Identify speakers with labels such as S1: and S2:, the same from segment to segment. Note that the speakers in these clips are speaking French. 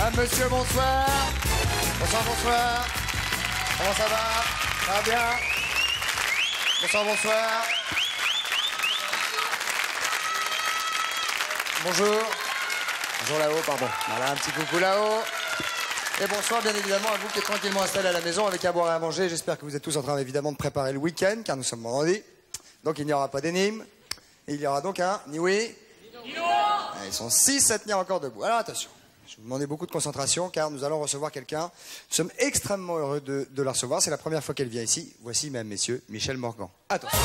S1: Madame, monsieur, bonsoir. Bonsoir, bonsoir. Comment ça va? Ça va bien? Bonsoir, bonsoir. Bonjour. Bonjour là-haut, pardon. Voilà, un petit coucou là-haut. Et bonsoir bien évidemment à vous qui êtes tranquillement installés à la maison avec à boire et à manger. J'espère que vous êtes tous en train évidemment de préparer le week-end, car nous sommes vendredi. Donc il n'y aura pas d'énigmes. Il y aura donc un ni oui. Ils sont 6 à tenir encore debout. Alors attention, je vais vous demander beaucoup de concentration car nous allons recevoir quelqu'un. Nous sommes extrêmement heureux de la recevoir. C'est la première fois qu'elle vient ici. Voici, mesdames, messieurs, Michel Morgan. Attention.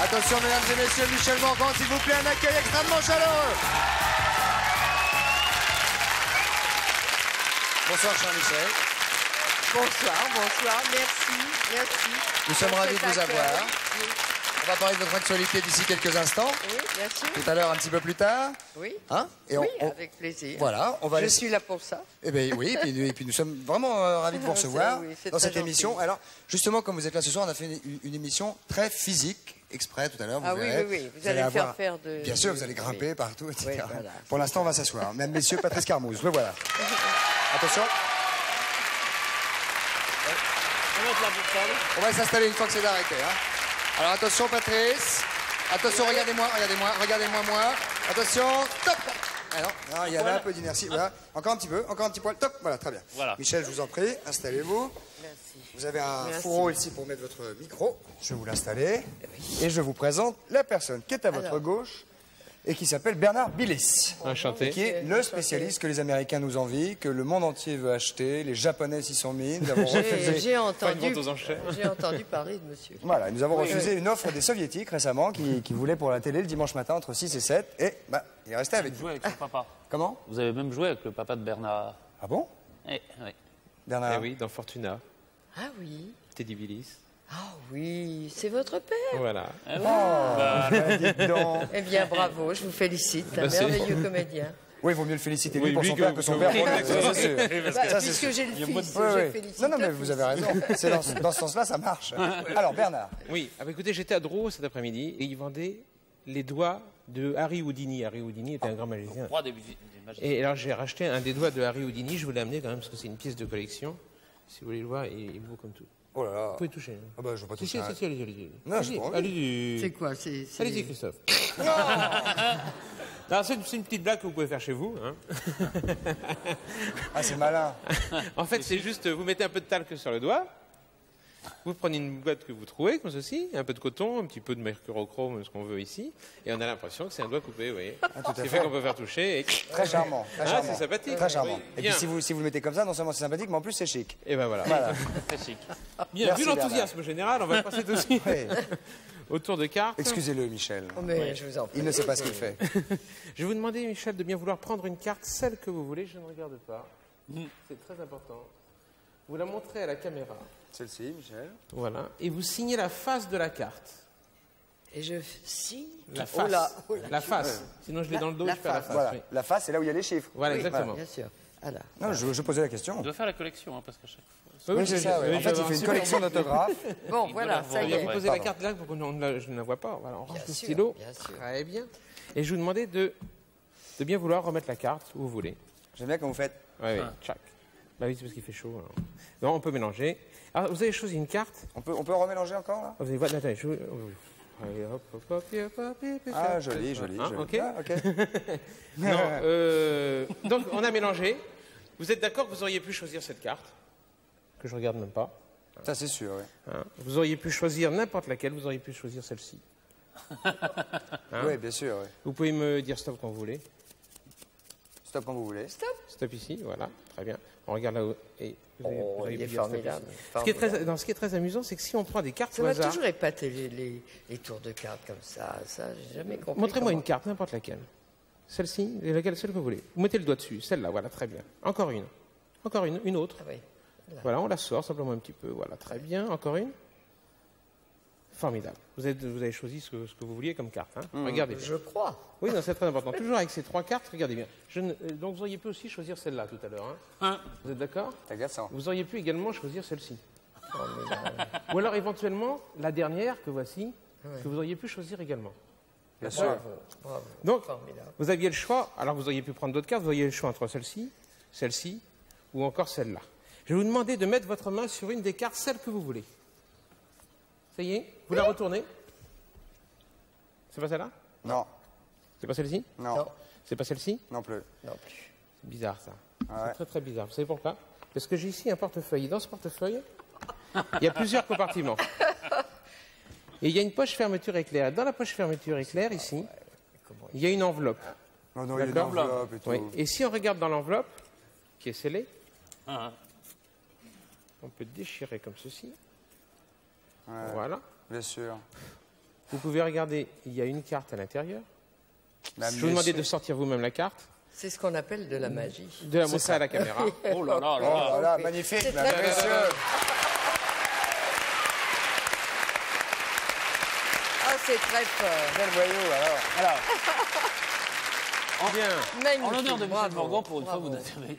S1: Attention, mesdames et messieurs, Michel Morgan, s'il vous plaît, un accueil extrêmement chaleureux. Bonsoir, cher Michel.
S2: Bonsoir, bonsoir, merci, merci.
S1: Nous sommes ravis de vous avoir.
S2: Oui.
S1: On va parler de votre actualité d'ici quelques instants.
S2: Oui, bien sûr.
S1: Tout à l'heure, un petit peu plus tard.
S2: Oui.
S1: Hein? Et
S2: oui, avec plaisir.
S1: Voilà, on va
S2: Je suis là pour ça.
S1: Eh bien oui, et puis nous sommes vraiment ravis de vous recevoir dans cette émission. Alors, justement, comme vous êtes là ce soir, on a fait une émission très physique, exprès tout à l'heure.
S2: Oui, oui, oui. Vous allez me faire de...
S1: Bien sûr, vous allez grimper partout, etc.
S2: Oui, voilà.
S1: Pour l'instant, on va s'asseoir. Même messieurs, Patrice Carmouze, le voilà. Attention. On va s'installer une fois que c'est arrêté. Hein. Alors attention, Patrice. Attention, regardez-moi, regardez-moi, regardez-moi, moi. Attention, top. Alors, non, il y avait un peu d'inertie. Voilà. Encore un petit peu, encore un petit poil. Top. Voilà, très bien.
S3: Voilà.
S1: Michel, je vous en prie, installez-vous.
S2: Merci.
S1: Vous avez un fourreau ici pour mettre votre micro. Je vais vous l'installer. Et je vous présente la personne qui est à votre gauche et qui s'appelle Bernard Billis.
S3: Enchanté.
S1: Qui est le spécialiste que les Américains nous envient, que le monde entier veut acheter, les Japonais s'y sont mis. Nous avons refusé...
S2: J'ai entendu parler de monsieur.
S1: Voilà, nous avons refusé une offre des Soviétiques récemment qui voulaient pour la télé le dimanche matin entre 6 et 7. Et bah, il est resté avec
S3: Vous
S1: vous.
S3: avez joué avec son papa.
S1: Comment?
S3: Vous avez même joué avec le papa de Bernard.
S1: Ah bon?
S3: Oui.
S1: Bernard?
S4: Eh oui, dans Fortuna,
S2: Ah oui.
S4: Teddy Billis.
S2: Ah oui, c'est votre père.
S4: Voilà.
S1: Dites donc.
S2: Eh bien, bravo, je vous félicite. Un
S4: Merci.
S2: merveilleux comédien.
S1: Oui, il vaut mieux le féliciter lui
S4: Oui,
S1: pour
S4: lui
S1: son
S4: que-
S1: père que son
S4: que-
S1: père.
S4: oui,
S1: pour lui, ça, c'est sûr. Ça, c'est
S2: Puisque
S1: sûr.
S2: j'ai le fils,
S1: Oui,
S2: je
S1: oui.
S2: félicite.
S1: Non, non, mais
S2: le
S1: vous
S2: fils.
S1: avez raison. C'est dans ce sens-là, ça marche. Alors, Bernard.
S4: Oui, ah bah écoutez, j'étais à Drouot cet après-midi et ils vendaient les doigts de Harry Houdini. Harry Houdini était un grand magicien.
S3: Roi des magiciens.
S4: Et alors j'ai racheté un des doigts de Harry Houdini, je vous l'ai amené quand même parce que c'est une pièce de collection. Si vous voulez le voir, il est beau comme tout.
S1: Oh là là.
S4: Vous pouvez toucher. Hein.
S1: Ah bah, je veux pas
S4: Si,
S1: toucher.
S4: si, allez-y, allez-y.
S1: Non, j'ai pas envie.
S4: Allez-y.
S2: C'est quoi c'est...
S4: Allez-y, Christophe. Non, c'est une petite blague que vous pouvez faire chez vous. Hein.
S1: Ah, c'est malin.
S4: En fait, c'est juste, vous mettez un peu de talc sur le doigt, vous prenez une boîte que vous trouvez, comme ceci, un peu de coton, un petit peu de mercurochrome, ce qu'on veut ici, et on a l'impression que c'est un doigt coupé, vous voyez.
S1: tout à
S4: Ce qui
S1: fait.
S4: fait qu'on peut faire toucher. Et...
S1: Très charmant. Très
S4: Ah,
S1: charmant.
S4: c'est sympathique.
S1: Très charmant.
S4: Oui.
S1: Et
S4: Bien.
S1: puis si vous le mettez comme ça, non seulement c'est sympathique, mais en plus c'est chic.
S4: Et ben voilà.
S1: Voilà.
S3: Très chic.
S4: Bien,
S1: Merci,
S4: vu l'enthousiasme général, on va passer tout de suite
S1: Oui.
S4: au tour de cartes.
S1: Excusez-le, Michel.
S2: Oh, mais je vous en prie.
S1: Il ne sait pas ce qu'il fait.
S4: Je vais vous demander, Michel, de bien vouloir prendre une carte, celle que vous voulez, je ne regarde pas. C'est très important. Vous la montrez à la caméra.
S1: Celle-ci, Michel.
S4: Voilà. Et vous signez la face de la carte.
S2: Et je signe.
S4: La
S2: Oh
S4: face.
S2: là, oh là.
S4: La face. Sinon, je l'ai dans le dos,
S2: La
S4: je fais la
S2: face.
S4: face.
S1: Voilà.
S4: Oui.
S1: La face, c'est là où il y a les chiffres.
S4: Voilà,
S2: Oui,
S4: exactement.
S2: Bien sûr. Alors.
S1: Non, je posais la question.
S3: On doit faire la collection, hein, parce qu'à chaque fois.
S1: Oui, c'est ça. ouais. En fait, il fait une collection d'autographes.
S2: Bon, voilà, ça y
S4: Vous
S2: est.
S4: posez la carte là pour que je ne la vois pas. Voilà, on range le
S2: sûr,
S4: stylo.
S2: bien sûr.
S4: Très bien. Et je vous demandais de bien vouloir remettre la carte où vous voulez.
S1: J'aime bien quand vous faites.
S4: Oui, oui, tchac. Bah oui, c'est parce qu'il fait chaud. Alors. Non, on peut mélanger. Alors, vous avez choisi une carte.
S1: On peut remélanger encore là?
S4: Vous allez voir, attendez, allez, hop, hop, hop, hop, hop, hop,
S1: Ah,
S4: hop.
S1: joli, joli.
S4: Hein,
S1: joli.
S4: ok.
S1: Ah, ok.
S4: Non, donc, on a mélangé. Vous êtes d'accord que vous auriez pu choisir cette carte, que je regarde même pas.
S1: Ça, c'est sûr, oui.
S4: Hein. Vous auriez pu choisir n'importe laquelle, vous auriez pu choisir celle-ci. Hein.
S1: Oui, bien sûr, oui.
S4: Vous pouvez me dire stop quand vous voulez.
S1: Stop quand vous voulez.
S4: Stop ici, voilà, très bien. On regarde là-haut. Et vous
S2: Oh,
S4: auriez
S2: il est
S4: pu dire stop
S2: formidable.
S4: ici.
S2: Formidable.
S4: Ce qui est très amusant, c'est que si on prend des cartes
S2: Ça
S4: au
S2: m'a
S4: hasard,
S2: toujours épaté les tours de cartes comme ça. Ça, j'ai jamais compris.
S4: montrez-moi
S2: comment-
S4: une carte, n'importe laquelle. Celle-ci, celle que vous voulez. Vous mettez le doigt dessus, celle-là, voilà, très bien. Encore une. Encore une autre.
S2: Ah oui.
S4: Voilà, on la sort simplement un petit peu, voilà, très bien. Encore une. Formidable. Vous avez choisi ce que vous vouliez comme carte. Hein. Regardez bien.
S2: Je crois.
S4: Oui, non, c'est très important. Toujours avec ces trois cartes, regardez bien. Donc vous auriez pu aussi choisir celle-là tout à l'heure. Hein.
S3: Hein.
S4: Vous êtes d'accord?
S1: C'est agaçant.
S4: Vous auriez pu également choisir celle-ci. Ou alors éventuellement, la dernière que voici, que vous auriez pu choisir également.
S1: Bien sûr.
S2: Bravo.
S4: Donc,
S2: Formidable.
S4: vous aviez le choix, alors vous auriez pu prendre d'autres cartes, vous auriez le choix entre celle-ci, celle-ci, ou encore celle-là. Je vais vous demander de mettre votre main sur une des cartes, celle que vous voulez. Ça y est, vous la retournez. C'est pas celle-là?
S1: Non,
S4: C'est pas celle-ci?
S1: non,
S2: Non,
S4: C'est pas celle-ci?
S1: non plus.
S2: non plus.
S4: C'est bizarre ça.
S1: Ah ouais.
S4: C'est très très bizarre. Vous savez pourquoi? Parce que j'ai ici un portefeuille. Dans ce portefeuille, il y a plusieurs compartiments. Et il y a une poche fermeture éclair. Dans la poche fermeture éclair, ici, il y a une enveloppe.
S1: Non, non, il y a une
S4: D'accord.
S1: enveloppe et tout.
S4: Oui. Et si on regarde dans l'enveloppe, qui est scellée,
S3: Ah,
S4: on peut déchirer comme ceci.
S1: Ouais,
S4: Voilà.
S1: bien sûr.
S4: Vous pouvez regarder, il y a une carte à l'intérieur.
S1: La
S4: Je vais vous demander
S1: messe-
S4: de sortir vous-même la carte,
S2: C'est ce qu'on appelle de la magie.
S4: de la montrer à la caméra.
S3: oh là là
S1: Oh
S3: là.
S1: là là,
S2: oui.
S1: magnifique,
S2: C'est
S1: la
S2: très
S1: précieuse.
S2: Ah, c'est très fort.
S1: Quel voyou, alors.
S4: Bien.
S2: Magnifique.
S3: En l'honneur de Michel
S2: bravo,
S3: Morgan, pour une fois,
S2: bravo.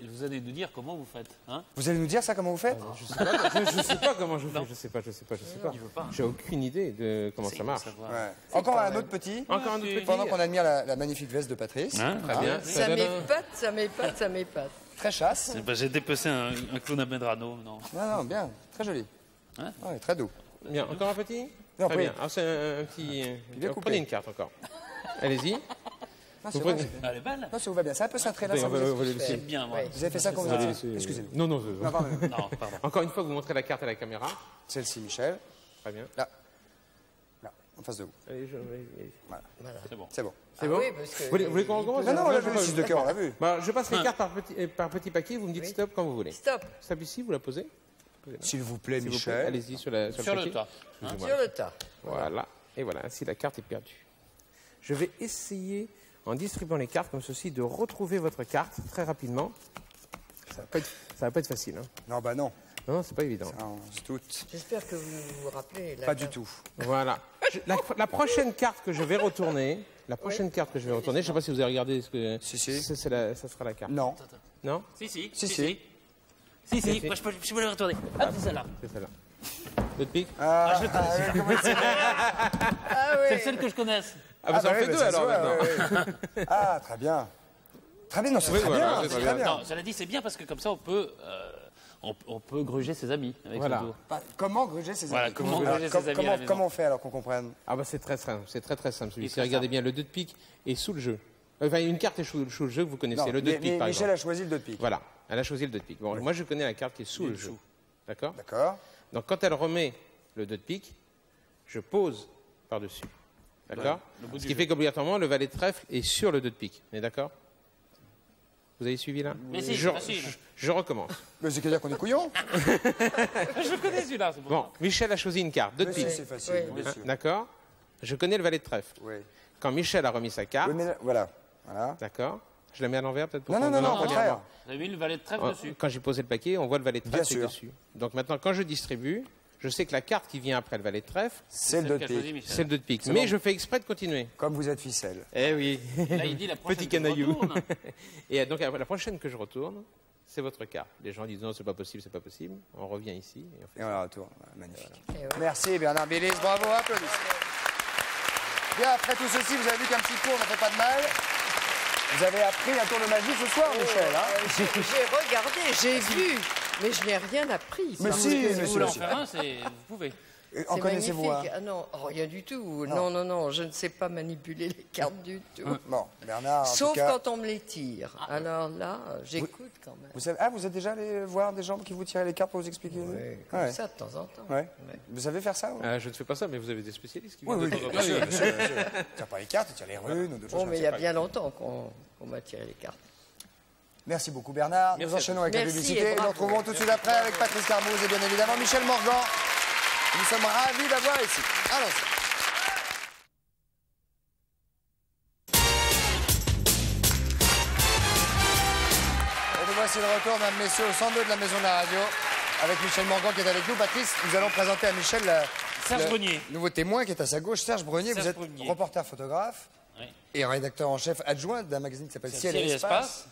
S3: vous allez nous dire comment vous faites. Hein?
S1: Vous allez nous dire ça, comment vous faites?
S4: Je sais pas comment je fais. Je sais pas.
S3: Il veut pas.
S4: J'ai aucune idée de comment ça marche.
S3: Savoir.
S1: Ouais. Encore un autre petit.
S4: Encore un autre petit.
S1: Pendant qu'on admire la magnifique veste de Patrice.
S3: Hein?
S4: Très bien.
S2: Ça m'épate, ça m'épate, ça m'épate.
S1: Très chasse.
S3: Eh ben, j'ai dépecé un clown à Medrano. Non.
S1: Non, non, bien. Très joli.
S3: Hein?
S1: Ouais, très doux.
S4: Bien. Encore un petit.
S1: Non,
S4: Très
S1: oui.
S4: bien. Alors c'est un petit.
S1: Bien coupé.
S4: Prenez une carte encore. Allez-y.
S1: Non,
S4: Vous
S1: c'est vrai,
S4: prenez-
S1: c'est-
S3: Elle est belle.
S1: non, ça vous va bien. C'est un peu cintré là.
S4: Oui,
S1: ça
S4: on
S1: vous...
S4: va le
S3: J'aime
S4: laisser.
S3: bien, moi.
S2: Oui.
S1: Vous avez fait ça quand vous
S4: Allez,
S1: étiez... Excusez-moi.
S4: Non, non.
S1: Non, pardon.
S3: Non, pardon.
S4: Encore une fois, vous montrez la carte à la caméra.
S1: Celle-ci, Michel.
S4: Très bien.
S1: Là. Là, en face de vous.
S4: Allez,
S3: C'est bon.
S1: C'est bon.
S4: C'est
S2: Ah
S4: bon.
S2: oui, parce que
S4: Vous voulez qu'on recommence?
S1: Non, non, on l'a
S4: Je
S1: vu,
S4: vois,
S1: le 6 de cœur, on l'a vu.
S4: Bah, je passe les cartes par petit paquet. Vous me dites stop quand vous voulez.
S2: Stop.
S4: Stop ici, vous la posez.
S1: S'il vous plaît,
S4: S'il vous plaît.
S1: Michel.
S4: Allez-y sur
S3: Sur
S4: le
S3: le
S4: paquet.
S3: tas.
S4: Excusez-moi.
S2: Sur le tas.
S4: Voilà. Et voilà, ainsi la carte est perdue. Je vais essayer, en distribuant les cartes comme ceci, de retrouver votre carte très rapidement. Ça va pas être facile. Hein.
S1: Non, bah non.
S4: Non, c'est pas évident.
S1: Non, c'est tout.
S2: J'espère que vous vous rappelez. la
S1: Pas du
S2: carte.
S1: tout.
S4: Voilà. La prochaine carte que je vais retourner, je ne sais pas si vous avez regardé ce que.
S1: Si, si.
S4: Ça sera la carte.
S1: Non.
S4: Non?
S3: Si, si.
S1: Si, si.
S3: Si, moi, je peux le retourner. Hop, c'est celle-là.
S4: C'est celle-là. D'autres piques?
S1: Ah,
S2: Ah
S3: C'est
S2: oui.
S3: celle que je connaisse.
S4: Ah, vous en faites deux
S1: ça se
S4: alors
S1: voit,
S4: maintenant.
S1: ouais, ouais. Ah, très bien. Très bien, non, c'est
S4: Oui,
S1: très
S4: voilà,
S1: bien.
S4: c'est
S1: C'est
S4: très
S1: très bien.
S3: Non, cela dit, c'est bien parce que comme ça, on peut gruger ses amis avec
S4: Voilà.
S3: ce dos.
S1: Comment gruger ses
S3: Voilà,
S1: amis
S3: comment
S1: Alors,
S3: gruger ses amis à la maison.
S1: comment on fait alors qu'on comprenne?
S4: Ah bah c'est très simple, c'est très simple. Celui-ci,
S3: très
S4: regardez
S3: simple.
S4: bien, le 2 de pique est sous le jeu. Enfin, une carte est sous le jeu que vous connaissez,
S1: Non,
S4: le 2 de pique par
S1: Michel
S4: exemple.
S1: a choisi le 2 de pique.
S4: Voilà, elle a choisi le 2 de pique. Bon, moi je connais la carte qui est sous le jeu. D'accord?
S1: D'accord.
S4: Donc quand elle remet le 2 de pique, je pose par-dessus. D'accord?
S3: le bout
S4: Ce
S3: du
S4: qui
S3: jeu.
S4: fait qu'obligatoirement, le valet de trèfle est sur le 2 de pique. On est d'accord? Vous avez suivi là?
S3: Mais si,
S4: je,
S3: c'est facile.
S4: je recommence.
S1: Mais c'est qu'à dire qu'on est couillon.
S3: Je connais celui-là, c'est pour
S4: Bon, Michel a choisi une carte, 2 de
S1: Mais
S4: pique.
S1: c'est facile,
S2: Oui.
S1: bien
S4: Hein,
S1: sûr.
S4: d'accord? Je connais le valet de trèfle.
S1: Oui.
S4: Quand Michel a remis sa carte,
S1: Oui, mais là, voilà. Voilà.
S4: d'accord? Je la mets à l'envers peut-être pour
S1: Non,
S4: qu'on-
S1: non, non,
S3: non,
S1: au contraire.
S3: Vous avez mis le valet de trèfle
S4: Ah,
S3: dessus.
S4: Quand j'ai posé le paquet, on voit le valet de
S1: Bien
S4: trèfle
S1: sûr.
S4: dessus. Donc maintenant, quand je distribue, je sais que la carte qui vient après le valet de trèfle,
S1: C'est le 2
S3: Celle
S1: de
S3: qu'a choisi
S1: pique.
S3: Michel.
S4: c'est le 2 de pique.
S1: C'est
S4: Mais
S1: bon.
S4: je fais exprès de continuer.
S1: Comme vous êtes ficelle.
S4: Eh oui.
S3: Là, il dit la prochaine
S4: Petit
S3: que je
S4: canaillou.
S3: retourne.
S4: Et donc, la prochaine que je retourne, c'est votre carte. Les gens disent non, c'est pas possible, c'est pas possible. On revient ici. Et on fait
S1: Et on la retourne. Voilà, magnifique.
S2: Et ouais.
S1: Merci Bernard Bélis, bravo, applaudissements. Bien, après tout ceci, vous avez vu qu'un petit cours ne fait pas de mal. Vous avez appris un tour de magie ce soir, Michel. Hein
S2: J'ai regardé, j'ai vu, mais je n'ai rien appris.
S1: Mais
S2: Parce
S1: si,
S2: que
S1: mais
S3: Si vous
S1: si,
S3: voulez en
S1: si.
S3: faire un, vous pouvez.
S1: En
S2: c'est
S1: connaissez-vous un?
S2: magnifique. Ah non, oh, rien du tout. Non, non, non, je ne sais pas manipuler les cartes du tout.
S1: Bon, Bernard, en
S2: Sauf
S1: tout cas,
S2: quand on me les tire. Alors là, j'écoute quand même.
S1: vous savez, vous êtes déjà allé voir des gens qui vous tiraient les cartes pour vous expliquer?
S2: Oui, comme
S1: Ouais.
S2: ça de temps en temps.
S1: Ouais. Vous savez faire ça?
S4: Je ne fais pas ça, mais vous avez des spécialistes qui
S1: Oui,
S4: viennent
S1: oui,
S4: de temps en
S1: bien
S4: temps.
S1: sûr, bien sûr, bien sûr. Il tire pas les cartes, il tire les runes ou d'autres choses
S2: Oh, mais il
S1: comme
S2: y
S1: ça.
S2: a bien longtemps qu'on m'a tiré les cartes.
S1: Merci beaucoup Bernard.
S3: Merci
S1: Nous
S3: à
S1: enchaînons avec la
S2: Merci
S1: publicité.
S2: et
S1: Nous
S2: bravo.
S1: retrouvons tout de suite après avec Patrice Carmouze et bien évidemment Michel Morgan. Nous sommes ravis d'avoir ici. Allons-y. Et nous voici de retour, mesdames, messieurs, au 102 de la Maison de la Radio, avec Michel Morgan qui est avec nous. Patrice, nous allons présenter à Michel
S3: Serge
S1: le
S3: Brunier.
S1: nouveau témoin qui est à sa gauche. Serge Brunier,
S3: Serge
S1: vous êtes
S3: Brunier.
S1: reporter photographe
S3: Oui.
S1: et rédacteur en chef adjoint d'un magazine qui s'appelle Ciel et
S3: Ciel et
S1: Espace.
S3: Espace.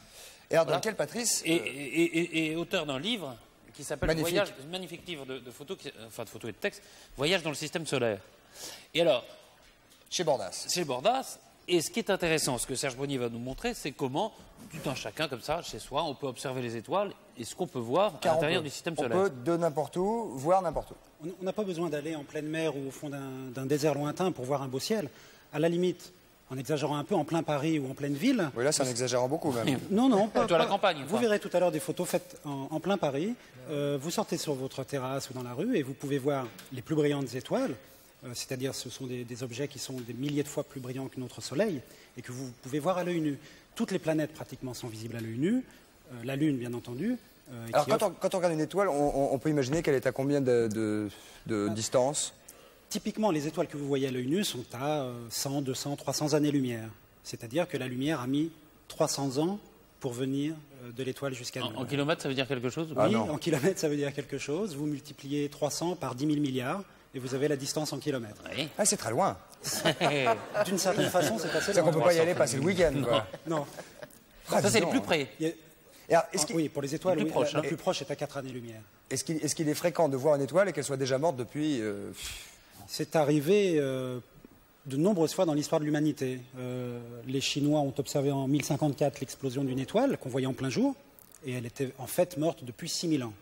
S1: Et alors, dans
S3: Voilà.
S1: lequel, Patrice,
S3: Et auteur d'un livre qui s'appelle
S1: Magnifique.
S3: Voyage, un magnifique livre de photos, enfin de photos et de textes, Voyage dans le système solaire. Et alors,
S1: Chez Bordas.
S3: c'est Bordas. Et ce qui est intéressant, ce que Serge Bonnier va nous montrer, c'est comment, tout un chacun comme ça, chez soi, on peut observer les étoiles et ce qu'on peut voir à l'intérieur du système solaire.
S1: On peut de n'importe où voir n'importe où.
S5: On n'a pas besoin d'aller en pleine mer ou au fond d'un désert lointain pour voir un beau ciel. À la limite, en exagérant un peu, en plein Paris ou en pleine ville.
S1: Oui, là, c'est en exagérant beaucoup même.
S5: Non, pas.
S3: Plutôt à la campagne,
S5: Vous
S3: quoi.
S5: verrez tout à l'heure des photos faites en plein Paris. Vous sortez sur votre terrasse ou dans la rue et vous pouvez voir les plus brillantes étoiles. C'est-à-dire, ce sont des objets qui sont des milliers de fois plus brillants que notre Soleil et que vous pouvez voir à l'œil nu. Toutes les planètes pratiquement sont visibles à l'œil nu. La Lune, bien entendu.
S1: Alors, quand on regarde une étoile, on peut imaginer qu'elle est à combien de distance?
S5: Typiquement, les étoiles que vous voyez à l'œil nu sont à 100, 200, 300 années-lumière. C'est-à-dire que la lumière a mis 300 ans pour venir de l'étoile jusqu'à nous.
S3: En kilomètres, ça veut dire quelque chose?
S5: Oui, en kilomètres, ça veut dire quelque chose. Vous multipliez 300 par 10 000 milliards et vous avez la distance en kilomètres.
S3: Oui.
S1: Ah, c'est très loin.
S5: D'une certaine façon, c'est assez
S1: C'est qu'on
S5: loin.
S1: peut pas y aller passer le week-end, quoi.
S5: Non.
S1: Ah,
S3: Ça, c'est
S1: dis
S3: les
S1: donc,
S3: plus
S1: hein.
S3: près.
S5: Il y a-
S1: Et alors, est-ce qu'il
S5: oui, pour les étoiles,
S3: plus
S5: oui,
S3: proche,
S5: la
S3: hein.
S5: plus proche est à 4 années-lumière.
S1: est-ce qu'il est fréquent de voir une étoile et qu'elle soit déjà morte depuis...
S5: C'est arrivé de nombreuses fois dans l'histoire de l'humanité. Les Chinois ont observé en 1054 l'explosion d'une étoile qu'on voyait en plein jour, et elle était en fait morte depuis 6000 ans.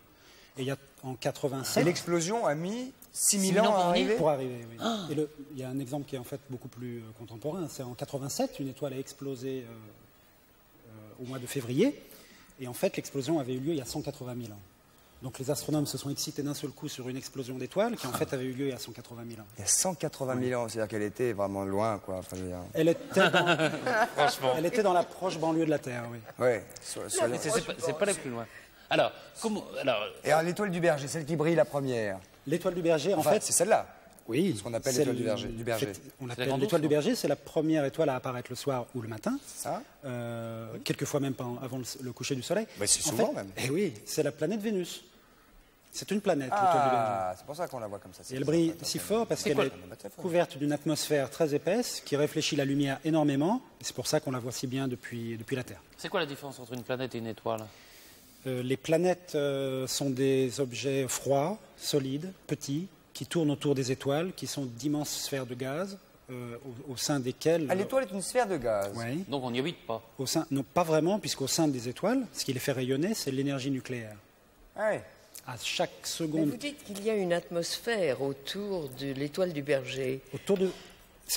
S5: Et il y a en
S1: Et
S5: 87...
S1: l'explosion a mis 6000
S3: 000
S1: ans
S3: ans
S1: à
S3: pour
S1: arriver?
S5: Pour arriver, oui. Et il y a un exemple qui est en fait beaucoup plus contemporain. C'est en 87, une étoile a explosé au mois de février. Et en fait, l'explosion avait eu lieu il y a 180 000 ans. Donc les astronomes se sont excités d'un seul coup sur une explosion d'étoiles qui en fait avait eu lieu il y a 180 000 ans.
S1: Il y a 180 000 ans, c'est-à-dire qu'elle était vraiment loin, quoi. Enfin, je veux dire...
S5: Elle était dans la proche banlieue de la Terre, oui.
S1: Ouais.
S3: Mais c'est pas les plus loin. Alors,
S1: Et alors, l'étoile du berger, celle qui brille la première.
S5: L'étoile du berger, en
S1: Enfin,
S5: fait,
S1: c'est celle-là.
S5: oui,
S1: ce qu'on appelle
S5: c'est
S1: l'étoile du berger.
S5: en fait, on
S3: la
S5: appelle
S3: grande
S5: l'étoile
S3: ours,
S5: du
S3: non
S5: berger, c'est la première étoile à apparaître le soir ou le matin.
S1: Ça
S5: Quelquefois même pas avant le coucher du soleil.
S1: Mais c'est
S5: En
S1: souvent,
S5: fait,
S1: même.
S5: Eh oui, c'est la planète Vénus. C'est une planète, l'étoile du berger.
S1: Ah, c'est pour ça qu'on la voit comme ça.
S5: Et elle brille si fort parce qu'elle
S3: quoi
S5: est couverte d'une atmosphère très épaisse qui réfléchit la lumière énormément. Et c'est pour ça qu'on la voit si bien depuis la Terre.
S3: c'est quoi la différence entre une planète et une étoile?
S5: Les planètes sont des objets froids, solides, petits, qui tournent autour des étoiles, qui sont d'immenses sphères de gaz, au sein desquelles...
S1: Ah, l'étoile est une sphère de gaz.
S5: Oui.
S3: Donc on n'y habite pas.
S5: Non, pas vraiment, puisqu'au sein des étoiles, ce qui les fait rayonner, c'est l'énergie nucléaire.
S1: Ah oui.
S5: À chaque
S2: Mais
S5: seconde,
S2: vous dites qu'il y a une atmosphère autour de l'étoile du berger.
S5: autour de...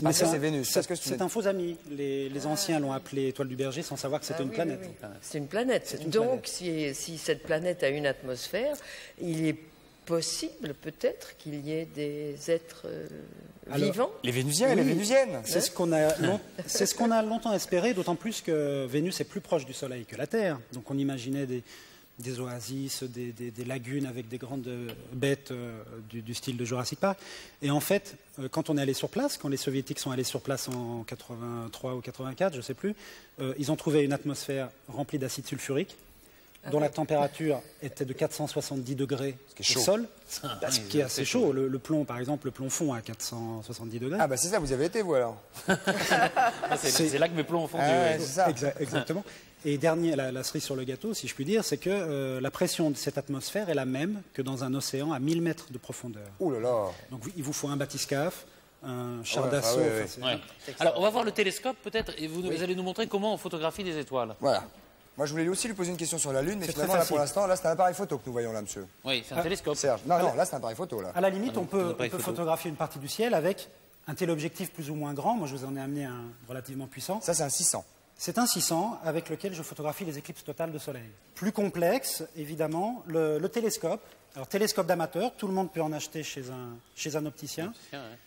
S1: Ah, ça, c'est Vénus. Parce que
S5: C'est un faux ami. Les anciens l'ont appelé étoile du berger sans savoir que c'était une
S2: Oui,
S5: planète.
S2: oui, oui. C'est une planète.
S5: une
S2: Donc, si cette planète a une atmosphère, il est possible peut-être qu'il y ait des êtres vivants.
S1: Les Vénusiens et les
S5: Oui.
S1: Vénusiennes.
S5: C'est ce qu'on a longtemps espéré, d'autant plus que Vénus est plus proche du Soleil que la Terre. Donc on imaginait des oasis, des lagunes avec des grandes bêtes du style de Jurassic Park. Et en fait, quand on est allé sur place, quand les Soviétiques sont allés sur place en 83 ou 84, je ne sais plus, ils ont trouvé une atmosphère remplie d'acide sulfurique, dont la température était de 470 degrés au
S1: chaud.
S5: sol, ce qui est assez chaud. Le plomb, par exemple, le plomb fond à 470 degrés.
S1: Ah, bah c'est ça, vous y avez été, vous alors.
S3: C'est là que mes plombs ont fondu.
S1: Ah, ouais,
S3: oui.
S1: c'est ça.
S5: Exactement. Et dernier, la cerise sur le gâteau, si je puis dire, c'est que la pression de cette atmosphère est la même que dans un océan à 1000 mètres de profondeur.
S1: Ouh là là.
S5: Donc il vous faut un bathyscaphe, un char
S1: Ouais,
S5: d'assaut.
S1: ouais, ouais.
S5: enfin, c'est-
S3: Ouais. Alors, on va voir le télescope peut-être, et vous allez nous montrer comment on photographie des étoiles.
S1: Voilà. Moi, je voulais aussi lui poser une question sur la Lune, mais
S5: C'est
S1: finalement,
S5: très
S1: là, pour
S5: facile.
S1: l'instant, là, c'est un appareil photo que nous voyons là, monsieur.
S3: Oui, c'est un télescope.
S1: Serge. Non, non, là, c'est un appareil photo, là.
S5: À la limite, on peut
S3: appareil photo.
S5: photographier une partie du ciel avec un téléobjectif plus ou moins grand. Moi, je vous en ai amené un relativement puissant.
S1: Ça, c'est un 600.
S5: C'est un 600 avec lequel je photographie les éclipses totales de soleil. Plus complexe, évidemment, le télescope. Alors, télescope d'amateur, tout le monde peut en acheter chez un opticien.
S3: Tiens, ouais.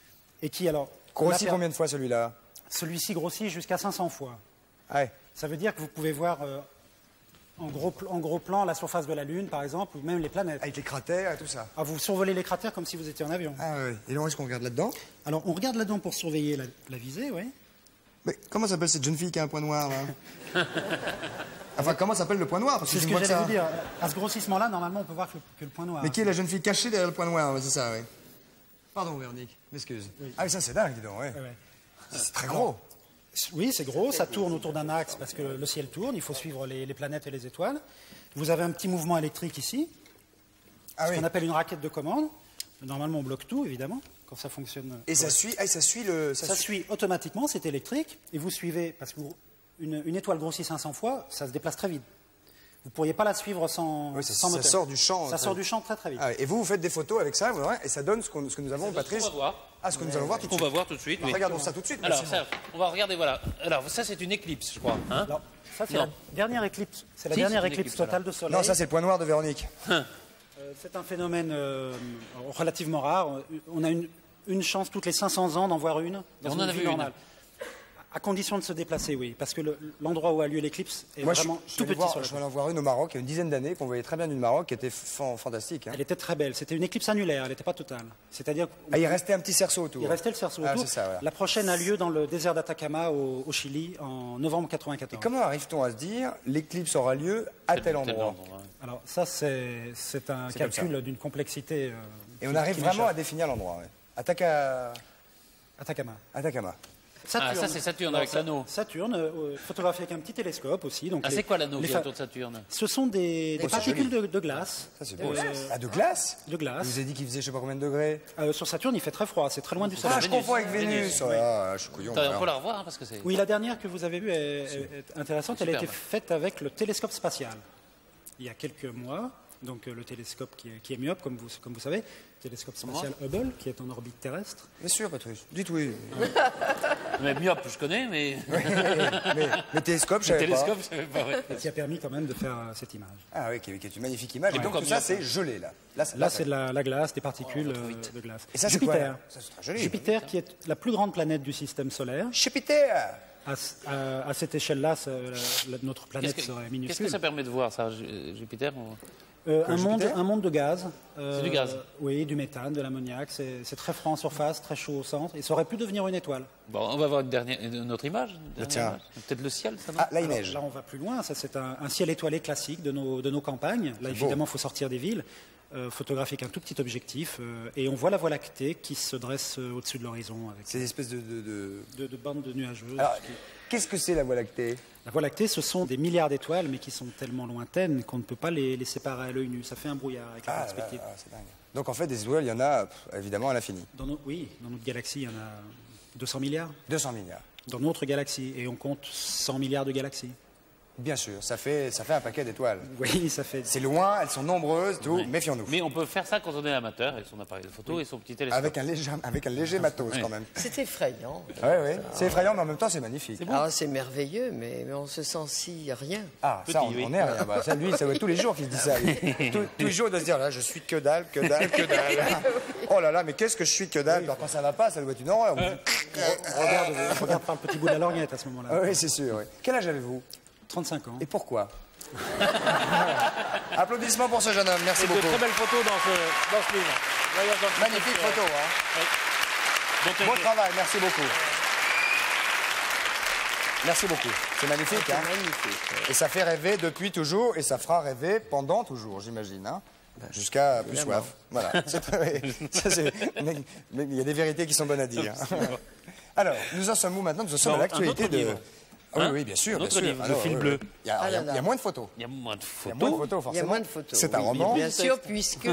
S5: Et qui, alors,
S1: Grossit
S5: la-
S1: combien de fois celui-là?
S5: celui-ci grossit jusqu'à 500 fois.
S1: Ouais.
S5: Ça veut dire que vous pouvez voir en gros plan la surface de la Lune, par exemple, ou même les planètes.
S1: Avec les cratères et tout ça.
S5: Ah, vous survolez les cratères comme si vous étiez en avion.
S1: Ah ouais. Et là, est-ce qu'on regarde là-dedans?
S5: Alors, on regarde là-dedans pour surveiller la visée, oui.
S1: Mais comment s'appelle cette jeune fille qui a un point noir, là? Enfin, comment s'appelle le point noir? Parce que
S5: C'est ce
S1: je
S5: que
S1: vois que
S5: j'allais
S1: ça...
S5: vous dire. À ce grossissement-là, normalement, on peut voir que le point noir.
S1: Mais qui est la jeune fille cachée derrière le point noir? Ouais, c'est ça, oui. Pardon, Véronique. M'excuse. Ah, mais ça, c'est dingue, dis donc, ouais.
S5: Ouais, ouais.
S1: C'est très gros.
S5: Oui, c'est gros, ça tourne autour d'un axe parce que le ciel tourne, il faut suivre les planètes et les étoiles. Vous avez un petit mouvement électrique ici. ce qu'on appelle une raquette de commande. Normalement, on bloque tout, évidemment, quand ça fonctionne.
S1: Et ça suit,
S5: Ça suit automatiquement, c'est électrique, et vous suivez, parce qu'une étoile grossit 500 fois, ça se déplace très vite. Vous ne pourriez pas la suivre sans
S1: ça
S5: moteur.
S1: sort du champ.
S5: Ça sort du champ très très vite.
S1: Ah, et vous faites des photos avec ça, et ça donne ce que nous avons, Patrice.
S3: On va voir.
S1: Ah, ce que nous allons voir tout de
S3: On
S1: suite.
S3: va voir tout de suite.
S1: Alors,
S3: oui.
S1: regardons ça tout de suite.
S3: Alors,
S1: mais c'est
S3: ça, on va regarder, voilà. Alors, ça, c'est une éclipse, je crois. Hein
S5: Alors, ça, c'est
S3: Non.
S5: la dernière éclipse. C'est la
S3: Si,
S5: dernière
S3: c'est une
S5: éclipse
S3: éclipse,
S5: totale de soleil.
S1: Non, ça c'est le point noir de Véronique.
S5: C'est un phénomène relativement rare. On a une chance toutes les 500 ans d'en voir une dans
S3: On en
S5: une
S3: a
S5: vie
S3: vu une.
S5: normale. À condition de se déplacer, oui. Parce que l'endroit où a lieu l'éclipse est
S1: Moi,
S5: vraiment
S1: je
S5: tout petit sur la
S1: vais
S5: Terre.
S1: en voir une au Maroc il y a une dizaine d'années qu'on voyait très bien du Maroc, qui était fantastique. Hein.
S5: Elle était très belle. C'était une éclipse annulaire, elle n'était pas totale. C'est-à-dire
S1: Ah, il restait un petit cerceau autour.
S5: il restait le cerceau
S1: Ah,
S5: autour.
S1: c'est ça, voilà.
S5: La prochaine a lieu dans le désert d'Atacama au Chili en novembre 94.
S1: Et comment arrive-t-on à se dire l'éclicse aura lieu à tel endroit?
S5: Alors ça, c'est un
S1: C'est
S5: calcul d'une complexité.
S1: Et on
S5: qui
S1: arrive vraiment à
S5: m'échappe.
S1: définir l'endroit. Ouais.
S5: Atacama.
S1: Atacama.
S3: Ah, ça, c'est Saturne avec l'anneau.
S5: Saturne, photographié avec un petit télescope aussi. Donc
S3: Ah, c'est quoi l'anneau qui est
S5: fa-
S3: autour de Saturne?
S5: Ce sont des
S1: c'est
S5: particules
S1: joli.
S5: de glace.
S1: Ça c'est beau. Ah, de glace.
S5: De glace.
S1: Je vous ai dit qu'il faisait je sais pas combien de degrés.
S5: Sur Saturne, il fait très froid, c'est très loin du Soleil.
S1: Ah, je confonds avec Vénus.
S3: Vénus.
S1: Ah, je suis couillon.
S3: Attends,
S1: alors.
S3: on peut la revoir, hein, parce que c'est...
S5: Oui, la dernière que vous avez vue est intéressante. Elle a été
S3: Superbe.
S5: faite avec le télescope spatial. Il y a quelques mois, donc le télescope qui est myope, comme vous savez, le télescope spatial Hubble, qui est en orbite terrestre.
S1: Bien sûr, Patrice. Dites oui.
S3: Mais myope, je connais, mais...
S1: Mais télescope, je savais pas.
S3: Télescope, je savais pas, ouais.
S5: Qui a permis quand même de faire cette image.
S1: Ah oui, qui est une magnifique image. Et
S3: Ouais.
S1: donc
S3: Comme
S1: tout ça,
S3: myope.
S1: c'est gelé là.
S5: Là, c'est de la glace, des particules de glace.
S1: Et ça, c'est quoi,
S5: Jupiter.
S1: là Ça, c'est très joli.
S5: Jupiter, qui est la plus grande planète du système solaire.
S1: Jupiter.
S5: À cette échelle-là, notre planète
S3: Qu'est-ce
S5: serait
S3: que
S5: minuscule.
S3: ça permet de voir, ça, Jupiter
S5: un
S1: Jupiter
S5: monde de gaz.
S3: C'est du gaz.
S5: Oui, du méthane, de l'ammoniac. C'est très froid en surface, très chaud au centre. Et ça aurait pu devenir une étoile.
S3: Bon, on va voir une autre image. une dernière
S1: Tiens.
S3: image. Peut-être le ciel, ça, non?
S1: Ah, là, il
S5: Alors,
S1: neige.
S5: là, on va plus loin. Ça, c'est un ciel étoilé classique de nos campagnes. Là, évidemment, il faut sortir des villes, photographier avec un tout petit objectif. Et on voit la Voie lactée qui se dresse au-dessus de l'horizon avec
S1: C'est des espèces de...
S5: de bandes de nuageuses.
S1: Alors, qu'est-ce que c'est la Voie lactée?
S5: La Voie lactée, ce sont des milliards d'étoiles, mais qui sont tellement lointaines qu'on ne peut pas les séparer à l'œil nu. Ça fait un brouillard avec la perspective.
S1: C'est dingue. Donc en fait, des étoiles, il y en a évidemment à l'infini.
S5: Oui, dans notre galaxie, il y en a 200 milliards.
S1: 200 milliards.
S5: Dans notre galaxie, et on compte 100 milliards de galaxies.
S1: Bien sûr, ça fait un paquet d'étoiles.
S5: Oui, ça fait...
S1: C'est loin, elles sont nombreuses, tout,
S3: Ouais.
S1: méfions-nous.
S3: Mais on peut faire ça quand on est amateur, avec son appareil de photo et son petit télescope.
S1: Avec un léger matos quand même.
S2: C'est effrayant.
S1: Oui, oui. C'est effrayant, mais en même temps, c'est magnifique.
S2: Ah, c'est merveilleux, mais on se sent si rien.
S1: Ah, ça,
S3: Petit, oui.
S1: on est rien. Bah, ça, lui, ça va être tous les jours qu'il se dit ça. Tous les jours, il doit se dire, là, je suis que dalle, que dalle, que dalle. Oh là là, mais qu'est-ce que je suis que dalle? Alors, quand ça va pas, ça doit être une horreur.
S5: Regarde par un petit bout de la lorgnette à ce moment-là.
S1: Ah oui, c'est sûr. Oui. Quel âge avez-vous?
S5: 35 ans.
S1: Et pourquoi? Applaudissements pour ce jeune homme, merci
S3: C'est de
S1: beaucoup.
S3: très belles photos dans ce livre. D'ailleurs, dans le
S1: Magnifique
S3: titre,
S1: photo, hein.
S3: donc,
S1: Bon travail, merci beaucoup. Merci beaucoup. C'est magnifique,
S2: C'est
S1: hein.
S2: magnifique.
S1: Et ça fait rêver depuis toujours, et ça fera rêver pendant toujours, j'imagine, hein. Jusqu'à plus soif. Voilà. Mais il y a des vérités qui sont bonnes à dire. Alors, nous en sommes où maintenant? Nous en sommes à
S3: Bon,
S1: l'actualité
S3: un autre
S1: de...
S3: livre.
S1: Ah oui,
S3: Hein?
S1: oui, bien sûr.
S3: Un
S1: bien
S3: autre
S1: sûr.
S3: livre,
S1: Alors,
S3: le fil
S1: oui,
S3: bleu.
S1: oui. Il y a moins de photos.
S3: Il y a moins de
S1: Il y a moins de
S3: photos.
S1: photos,
S2: Il y a
S1: forcément.
S2: moins de photos.
S1: C'est un
S2: oui,
S1: roman.
S2: Bien sûr, puisque